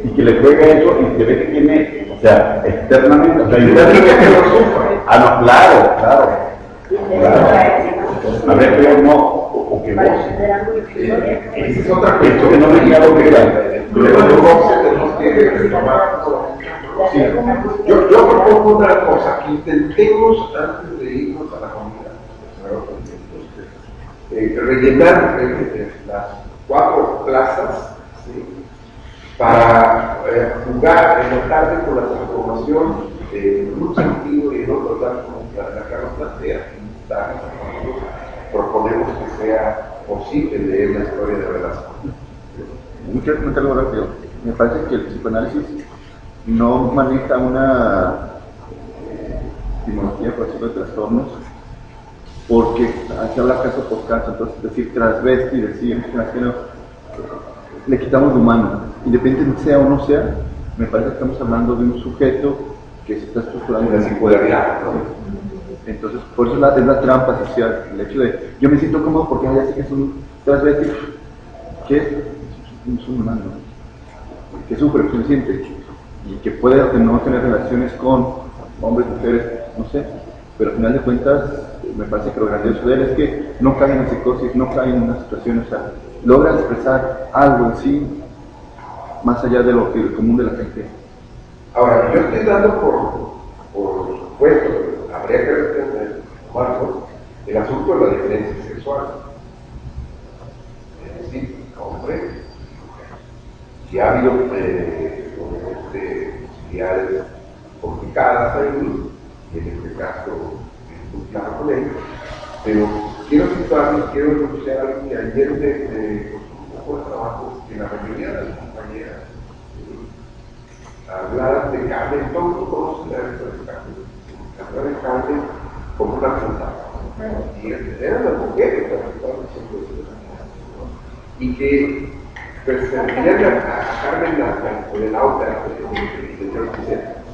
y que le juega eso y que ve que tiene, o sea, externamente, o sea, internamente que lo sufre. No, claro. A ver, pero no, o que goce. Esa es otra cuestión. Que no me queda lo que era. Sí. Yo propongo una cosa, que intentemos antes de irnos a la comida, rellenar las 4 plazas, ¿sí? Para jugar en la tarde con la transformación en un sentido y en otro, tal como la Carlos plantea. Proponemos que sea posible leer la historia de Velasco. Yo quiero comentar algo rápido. Me parece que el psicoanálisis no maneja una etimología, por decirlo, de trastornos, porque se habla caso por caso. Entonces, decir transvesti, decir transgénero, le quitamos lo humano. Independientemente sea o no sea, me parece que estamos hablando de un sujeto que se está estructurando en la singularidad, ¿no? Entonces, por eso es la trampa social, el hecho de yo me siento cómodo porque ya sé que es un transvesti, que es un humano. que sufre, que siente, y que puede no tener relaciones con hombres, mujeres, no sé, pero al final de cuentas me parece que lo grandioso de él es que no cae en psicosis, no cae en una situación, o sea, logra expresar algo en sí más allá de lo que el común de la gente. Ahora, yo estoy dando por supuesto, habría que entender, Marco, el asunto de la diferencia sexual. Es decir, hombre y mujer. Si ha habido posibilidades complicadas ahí, y en este caso es muy claro con ello, pero quiero citarme, quiero denunciar algo que ayer me costó un poco de trabajo, que la mayoría de las compañeras hablar de Carmen, todo el mundo conoce la historia de Carmen, hablar de Carmen como una fantasma, y eran las mujeres las que estaban diciendo eso, y que pues se referían a Carmen con el ópera,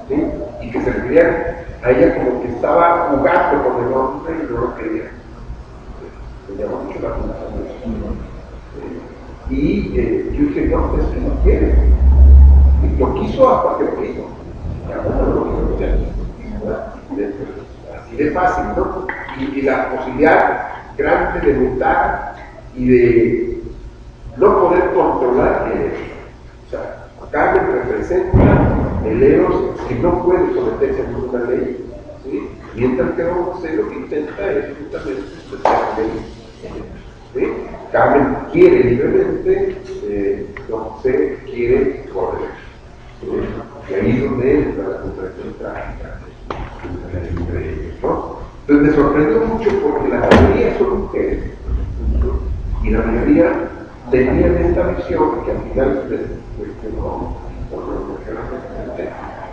¿sí? Y que se referían a ella como que estaba jugando con el hombre y no lo quería. Me llamó mucho la atención. Y yo dije, no, es que no quiere. Y lo quiso hasta que lo quiso. Así de fácil, ¿no? Y la posibilidad grande de lutar y de no poder controlar o sea, Carmen representa el Eros que no puede someterse a ninguna ley, ¿sí? Mientras que José lo que intenta es justamente someterse a ley, ¿sí? Carmen quiere libremente, José quiere por derecho, y ahí es donde entra la contradicción trágica entre ellos, ¿no? Entonces me sorprendió mucho porque la mayoría son mujeres, ¿no? Y la mayoría tenían esta visión que al final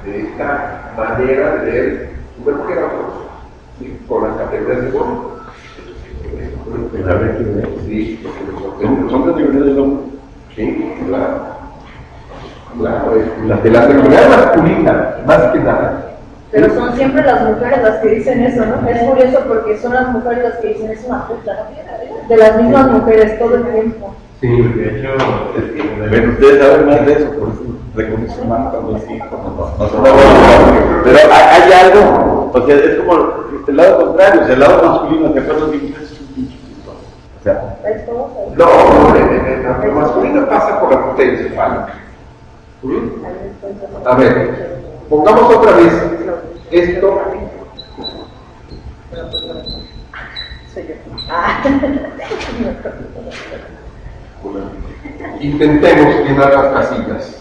de esta manera de ver una mujer a otra, ¿sí? Con las categorías de hombre. Sí, ¿Son categorías del hombre? Sí, claro. Claro, de la seguridad masculina, más que nada. Pero son siempre las mujeres las que dicen eso, ¿no? Es curioso porque son las mujeres las que dicen es una puta. De las mismas mujeres todo el tiempo. Sí, de hecho, Pero ustedes saben más de eso, por eso reconocen más cuando sí, cuando no. Pero hay algo, o sea, es como el lado contrario, o sea, el lado masculino, que acuerdas que es un pinche chico. O sea, No, lo masculino pasa por la potencia fálica. A ver, pongamos otra vez esto. Soy yo. Ah. Intentemos llenar las casillas.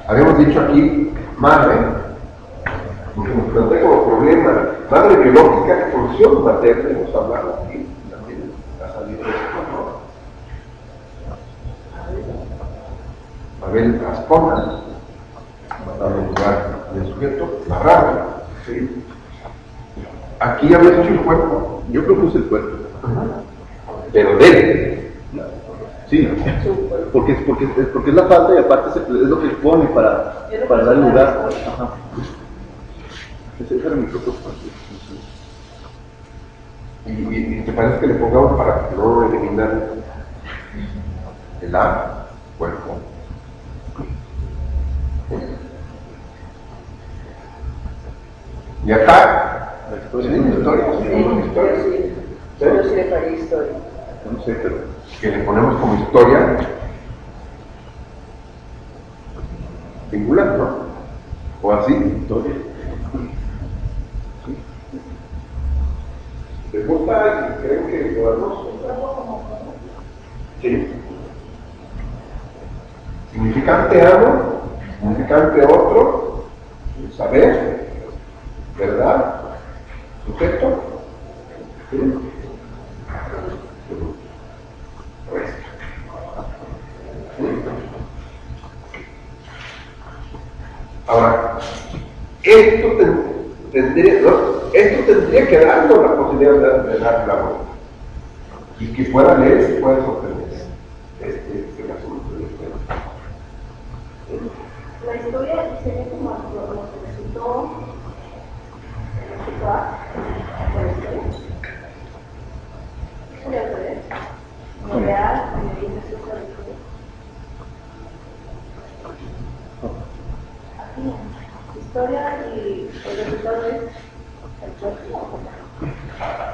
Habíamos dicho aquí madre, porque nos plantea como problema madre biológica, función materna, hemos hablado aquí, también ha salido de esto, ¿no? Abel Ascona, matado en lugar del sujeto, la rabia, ¿sí? Aquí habéis dicho el cuerpo. Yo propuse el cuerpo. Pero de él. Sí, porque es la falta y aparte es lo que pone para dar lugar. Ajá. Esa era mi propuesta. ¿Y te parece que le pongamos para no eliminar el A, cuerpo? Y acá, La historia. sí, historia, Yo sí le faría historia. No sé, pero que le ponemos como historia singular, ¿no? O así. historia. ¿Les gusta y creen que podemos? Sí. Significante amo, significante otro, saber, verdad, sujeto, ¿sí? Resta. ¿Sí? Ahora, esto tendría que darnos la posibilidad de dar la vuelta y que pueda leerse y pueda sorprenderse. Este es el asunto de esto. La historia sería como lo que resultó por la historia. ¿Sería al revés? Como real, como dice César.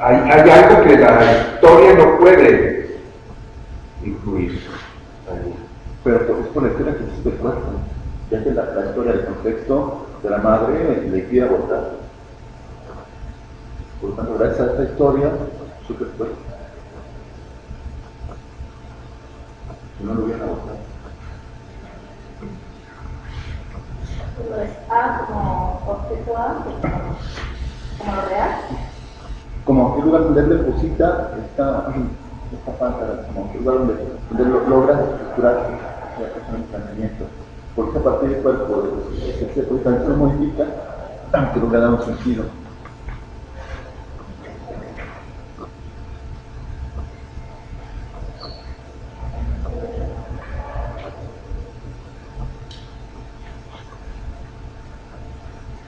hay algo que la historia no puede incluir ahí. Pero es por la historia que existe el cuerpo, ya que la historia, el contexto de la madre le quiere abortar. Por lo tanto, gracias a esta historia, supe el cuerpo. Si no lo hubieran abortado. Pero es A como objeto A, como lo real. Como que lugar donde él deposita esta falta, como que lugar donde logra estructurar el pensamiento. Porque a partir del cuerpo, se lo modifica, que logra dar un sentido.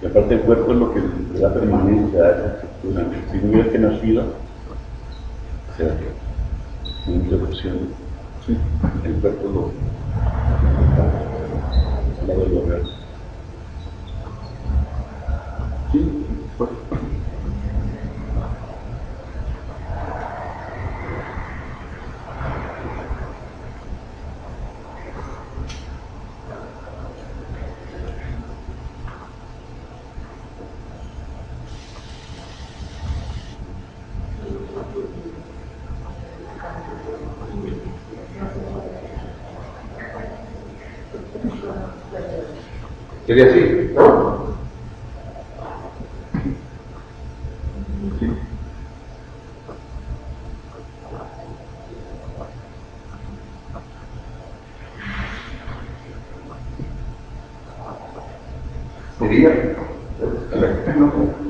Y aparte el cuerpo es lo que le da permanencia a esa estructura. Si no hubiera que nacido, o sea, una introducción, sí, el cuerpo lo lograr. Sí, pues. Sería así, ¿no? Sí. Sería.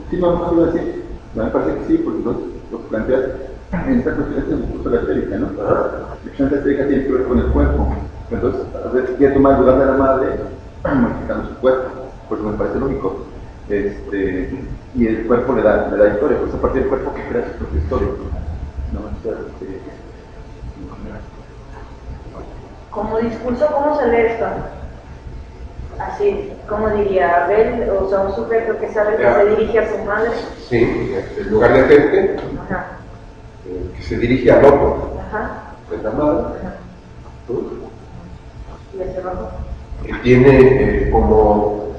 Sí, no iba a decir, me parece que sí, porque lo que planteas en esta cuestión es el discurso de la esférica, ¿no? La cuestión de la esférica tiene que ver con el cuerpo. Entonces, a veces quiere tomar el lugar de la madre, modificando su cuerpo, porque me parece lógico. Y el cuerpo le da historia, pues a partir del cuerpo que crea su propia historia. No, Como discurso, ¿cómo se lee esto? Así, ¿cómo diría Abel? O sea, un sujeto que sabe que se dirige a su madre. Sí, en lugar de gente, Ajá. Que se dirige al otro, Ajá. de la madre. Ajá. ¿No? Y hacia abajo. Que tiene como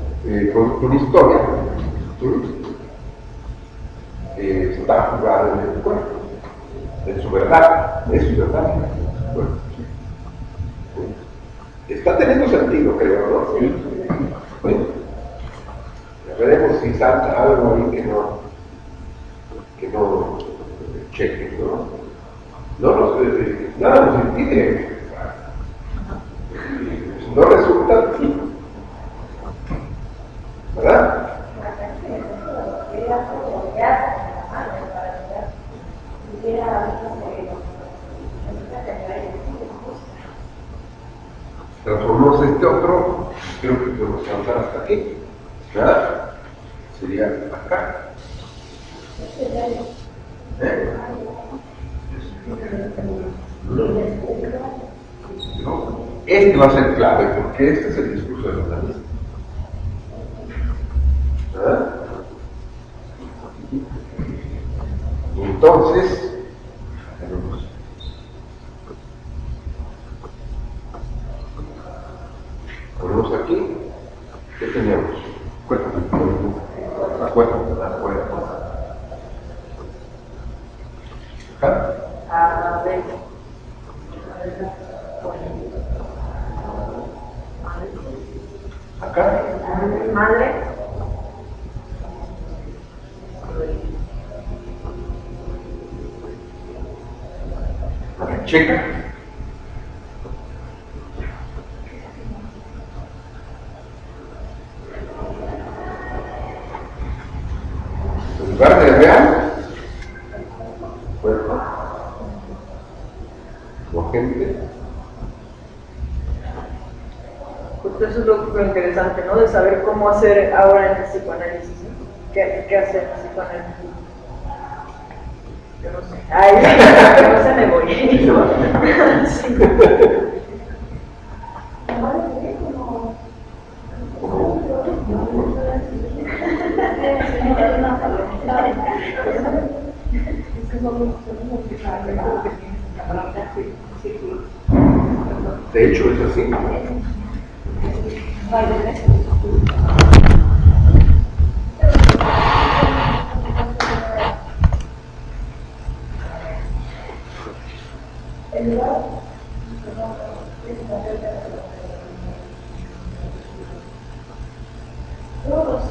con historia, está jugado en el cuerpo, en su verdad, es su verdad. Bueno, está teniendo sentido, creo, ¿no? Sí. Bueno, ya veremos si salta algo ahí que no cheque, ¿no? Nada nos impide. No resulta, ¿verdad? Transformamos este otro, creo que podemos avanzar hasta aquí, ¿verdad? Sería acá. ¿No? Este va a ser clave porque este es el discurso de los analistas. ¿Verdad? Entonces, ponemos aquí, ¿qué teníamos? cuerpo. Acá. A ver. Acá. Madre. Checa. En lugar de real, cuerpo, o gente. Justo eso es lo interesante, ¿no? De saber cómo hacer ahora en el psicoanálisis, ¿no? ¿Qué hacer en el psicoanálisis? Yo no sé. Ay, no se me voy. Sí se va. Sí. De hecho, es así. El lugar todos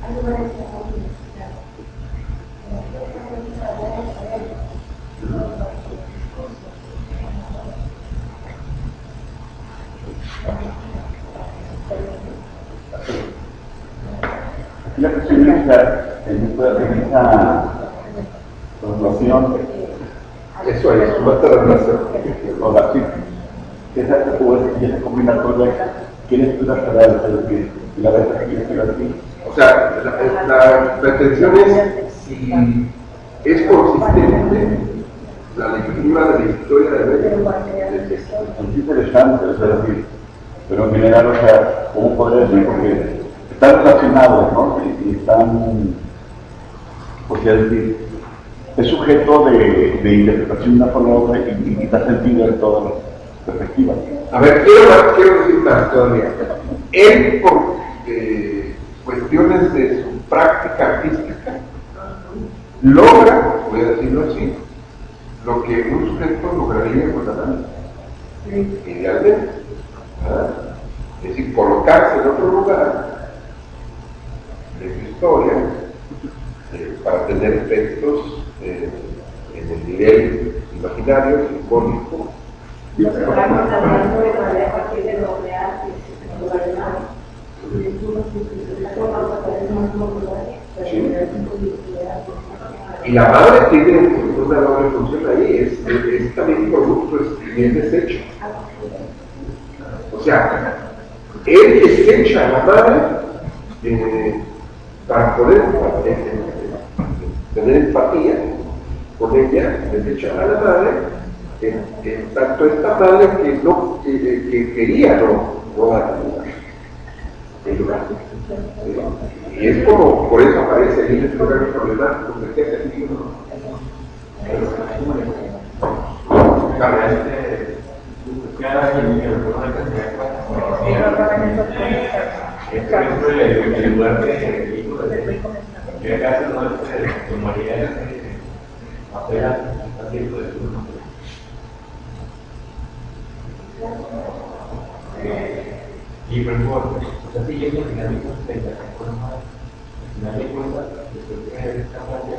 hay lugares que no necesitan. La cuestión es en esa relación, Eso es, no está la relación. o la sí, que esa esa combinatoria, quiere estudiar para el y la verdad quiere estudiar aquí. O sea, la pretensión es si es consistente la lectura de la historia de México. Es interesante, o sea, decir, pero en general, o sea, ¿cómo podría decir? Porque están relacionados, ¿no? Y están, o sea, es decir, es sujeto de interpretación de una forma u otra y da sentido en todas las perspectivas. A ver, quiero decir más todavía. Él, por cuestiones de su práctica artística, logra, voy a decirlo así, lo que un sujeto lograría con la mano, idealmente. ¿Verdad? Es decir, colocarse en otro lugar de su historia para tener efectos en el nivel imaginario, simbólico. Nos estamos hablando de manera a partir de lo real y la madre tiene una doble función ahí, es también producto, es desecho. O sea, él desecha a la madre para poder tener empatía con ella, desecha a la madre, en tanto esta madre que quería no dar el lugar. Y es como, por eso aparece ahí el lugar problemático, de qué sentido, ¿no? El lugar de hijo que acaso no es tu humanidad apenas está haciendo de tu nombre. Y por ejemplo, está siguiendo finalmente la forma, al final de cuentas, después de esta parte,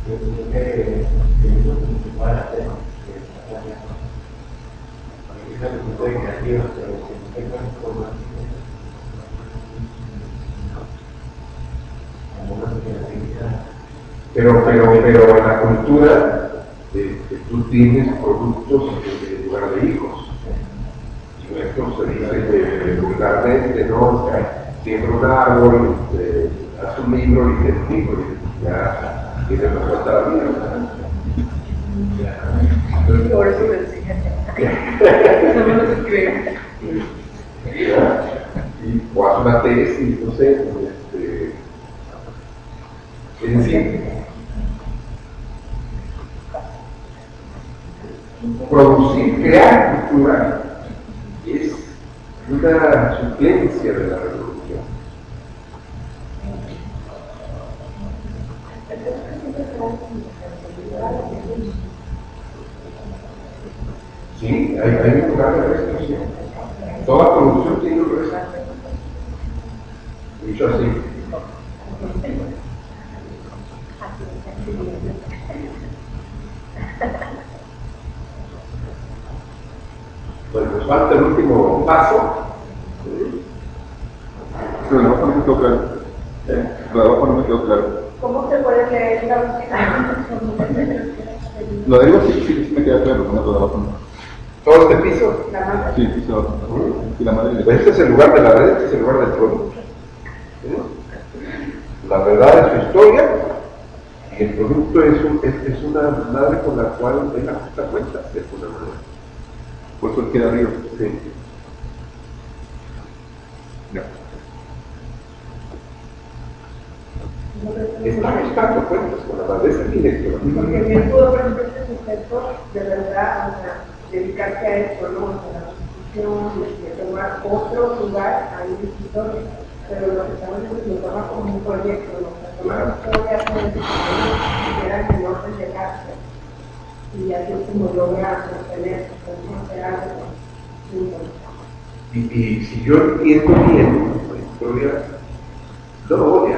yo creo que es lo principal hacer, que está planeando. Es la pregunta de creativa, pero si no tengo información, pero en la cultura tú tienes productos en lugar de hijos. Y esto se dice vulgarmente, ¿no? O sea, siembra un árbol, haz un libro y te digo, ya tienes resuelta la vida. Por eso me enseñan. No me lo escriben. O haz una tesis, no sé. Es decir, producir, crear cultura es una suplencia de la revolución. Sí, hay un lugar de resto, sí. Toda producción tiene un resto. Dicho así. Bueno, nos falta el último paso. Pero de abajo no me quedó claro. Lo de abajo no me quedó claro. ¿Cómo se puede leer la última? Lo de arriba sí me queda claro, no lo de abajo no. ¿Todo este piso? La mano. Sí, piso abajo. Y la madre Pues este es el lugar de la red, este es el lugar del producto. La verdad es su historia y el producto es una madre con la cual él ajusta cuentas de alguna manera. por eso él queda arriba. Sí. Ya. Está buscando cuentas con la madre, esa es mi lectura. Porque bien pudo, por ejemplo, este sujeto de verdad, o sea, dedicarse a esto, ¿no? O sea, la constitución, de tomar otro lugar ahí de su historia. Pero lo que estamos haciendo es que lo toma como un proyecto, ¿no? O sea, tomar historias que eran en orden de cárcel. Y así es como logra sostener, como hacer algo. Y si yo entiendo bien la historia, no lo odia.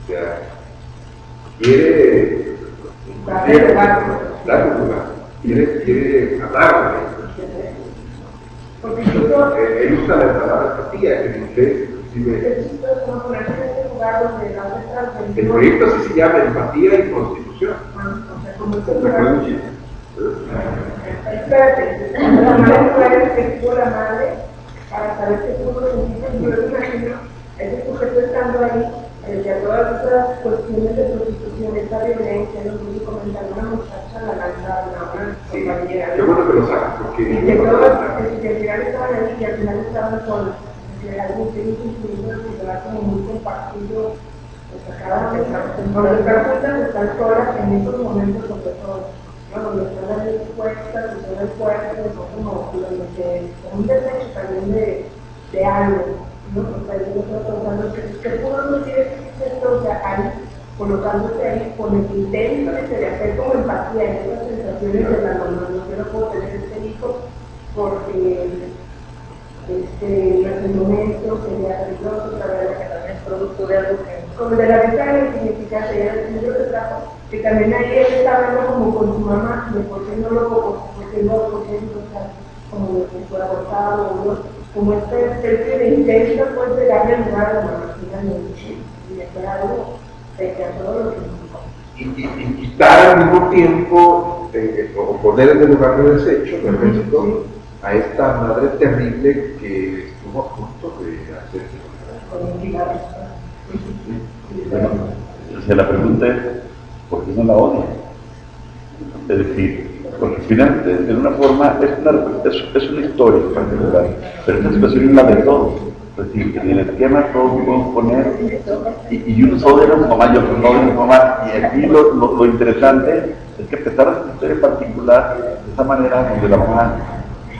O sea, quiere darle lugar, quiere hablar. Porque incluso él usa la palabra empatía, en inglés, inclusive. es como ponerse en este lugar donde la otra El proyecto así se llama Empatía y Constitución. o sea, como este Recuerdo lugar. un chiste. Espérate, la madre lugar que tuvo la madre para saber que tuvo los sentidos. Yo me imagino ese sujeto estando ahí, que a todas esas cuestiones de prostitución, esta violencia, no pude comentar una muchacha la lanzaron a una compañera. Qué bueno que lo sacas, porque Y que todas, que al final estaban ahí y al final estaban solos. Que algo que ellos incluso que era como muy compartido, pues acaban de estar juntas, están solas en estos momentos sobre todo. No, donde están las expuestas, que son fuertes, son como un desecho también de algo, ¿no? O sea, yo estoy pensando que pudo decir esto, o sea, ahí, colocándose ahí con el intento de hacer como empatía en esas sensaciones de la mamá, no, yo no puedo tener este hijo porque en el momento sería peligroso, saber que también es producto de algo que, como de la venta de la significancia, ya el libro que trajo, que también ahí él está hablando como con su mamá, de por qué no lo, como lo que fue abortado, ¿no? Como esta especie de intento, pues, de darle lugar a la mamá, y de hacer algo de a todo lo que y quitar al mismo tiempo, o poner en el lugar de desecho, de resto, a esta madre terrible que estuvo a punto de hacer. Bueno, o sea, la pregunta es, ¿por qué no la odia? Es decir, porque finalmente, de una forma, es una historia en particular, pero esta situación es la de todos. Es decir, en el esquema todos podemos poner, y unos odian a su mamá y otros no odian a su mamá, y aquí lo interesante es que a pesar de esta historia particular, de esa manera donde la mamá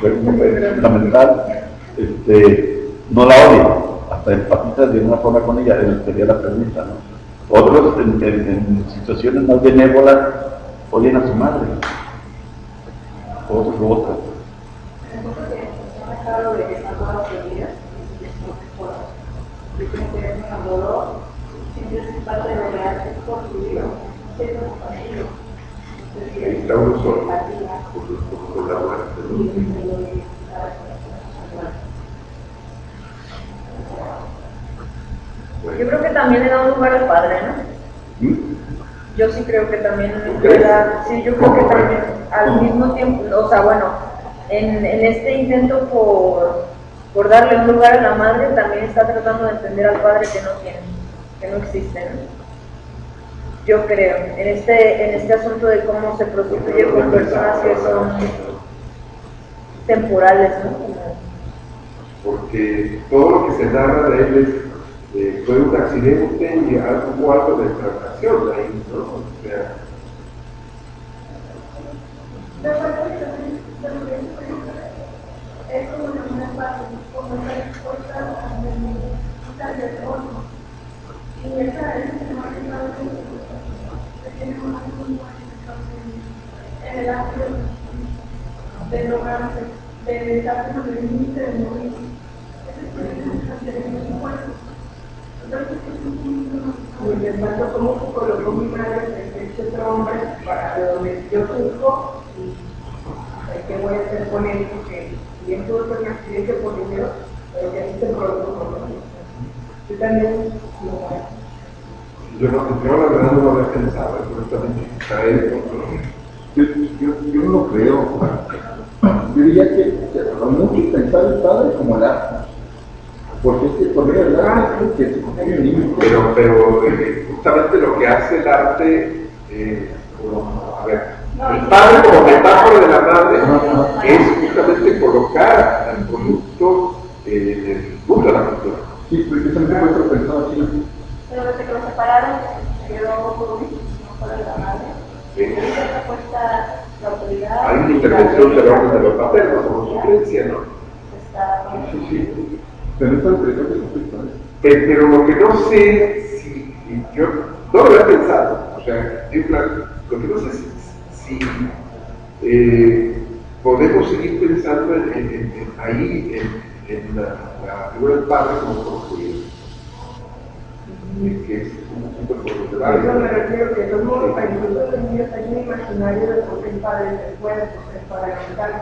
fue fundamental, no la odian, hasta empatiza de una forma con ella, sería la pregunta, ¿no? Otros en situaciones más benévolas odian a su madre, otros u otras. Ahí está uno solo, con la muerte, ¿no? Yo creo que también le da un lugar al padre, ¿no? Yo sí creo que también le da, sí, yo creo que también al mismo tiempo, o sea, bueno, en este intento por darle un lugar a la madre, también está tratando de entender al padre que no tiene, que no existe, ¿no? Yo creo, en este asunto de cómo se prostituye con personas que son temporales, ¿no? Porque todo lo que se narra de él fue un accidente y hubo algo de transacción ahí, ¿no? O sea, es como una parte, como una respuesta a la de otro. Y esa es la que tenemos muy en el acto de lograrse, de darse los límites del movimiento. Esa es muy fuerte. Mientras tanto, cómo se colocó mi madre frente a este otro hombre para de donde yo surjo y qué voy a hacer con él, porque bien tuvo un accidente por dinero, pero que así se colocó con él. Yo también lo voy a hacer. yo la verdad no lo había pensado, honestamente, quizá él, Yo no lo creo. Yo diría que a muchos pensar el padre como el arte. Porque es que por medio del arte que se pone un límite. pero justamente lo que hace el arte, a ver, el padre como metáfora de la madre es justamente colocar al producto en el mucho a la cultura. Sí, precisamente fue eso pensado aquí. Pero desde que lo separaron, se quedó por un fuera de la madre. Sí. Ahorita está puesta la autoridad. Hay una intervención del orden de los paternos como suplencia, ¿no? Está Sí, sí. Pero eso es interesante el conflicto, ¿eh? Pero lo que no sé si, yo no lo había pensado, o sea, en plan, lo que no sé si podemos seguir pensando ahí en la figura del padre como construido, que es un punto por donde A eso me va. refiero, que todo el mundo, incluso los niños, hay un imaginario de por qué el padre se fue, por qué el padre mental,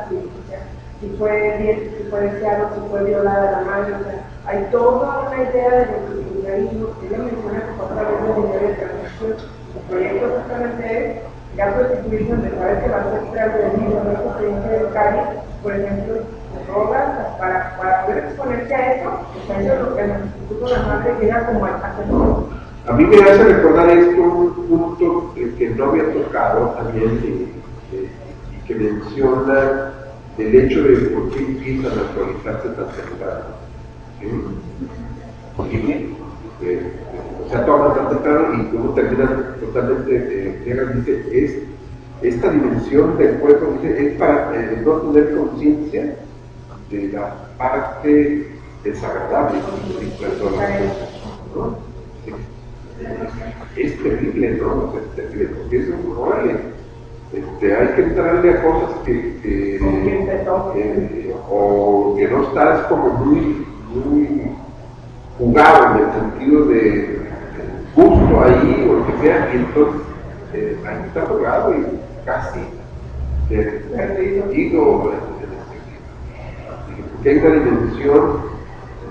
si fue bien, si fue deseado, si fue violada la madre, o sea, hay toda una idea de lo que el judaísmo, que ella menciona que por través del dinero de transacción, el proyecto justamente es ya prostituirse donde sabe que va a ser creado de niño, no es experiencia de Cari, por ejemplo, de drogas, para poder exponerse a eso, eso es lo que en el Instituto de la Madre llega como a hacer todo. A mí me hace recordar esto un punto que no había tocado también y que menciona el hecho de por qué empiezan a actualizarse tan temprano. ¿Sí? ¿Por qué? O sea, toman tan temprano y uno termina totalmente dice, esta dimensión del cuerpo dice, es para no tener conciencia de la parte desagradable de todas las cosas, ¿no? Es terrible, ¿no? Es terrible, porque es un órale. Hay que entrarle a cosas o que no estás como muy jugado en el sentido de gusto ahí o lo que sea, y entonces ahí está jugado y casi perdido, porque hay una dimensión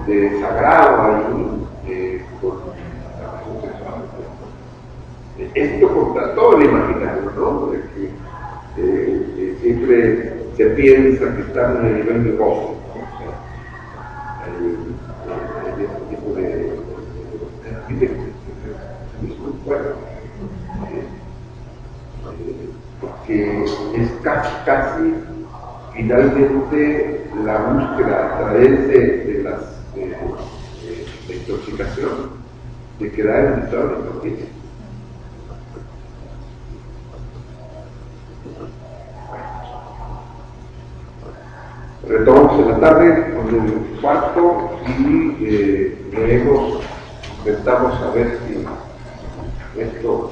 de sagrado ahí con la razón sexual. Esto contra todo el imaginario, ¿no? De que siempre se piensa que están en el nivel de gozo, ¿no? O sea, hay ese tipo de porque es casi finalmente la búsqueda a través de la intoxicación de quedar en estado de intoxicación. Retomamos en la tarde con el cuarto y leemos, intentamos saber si esto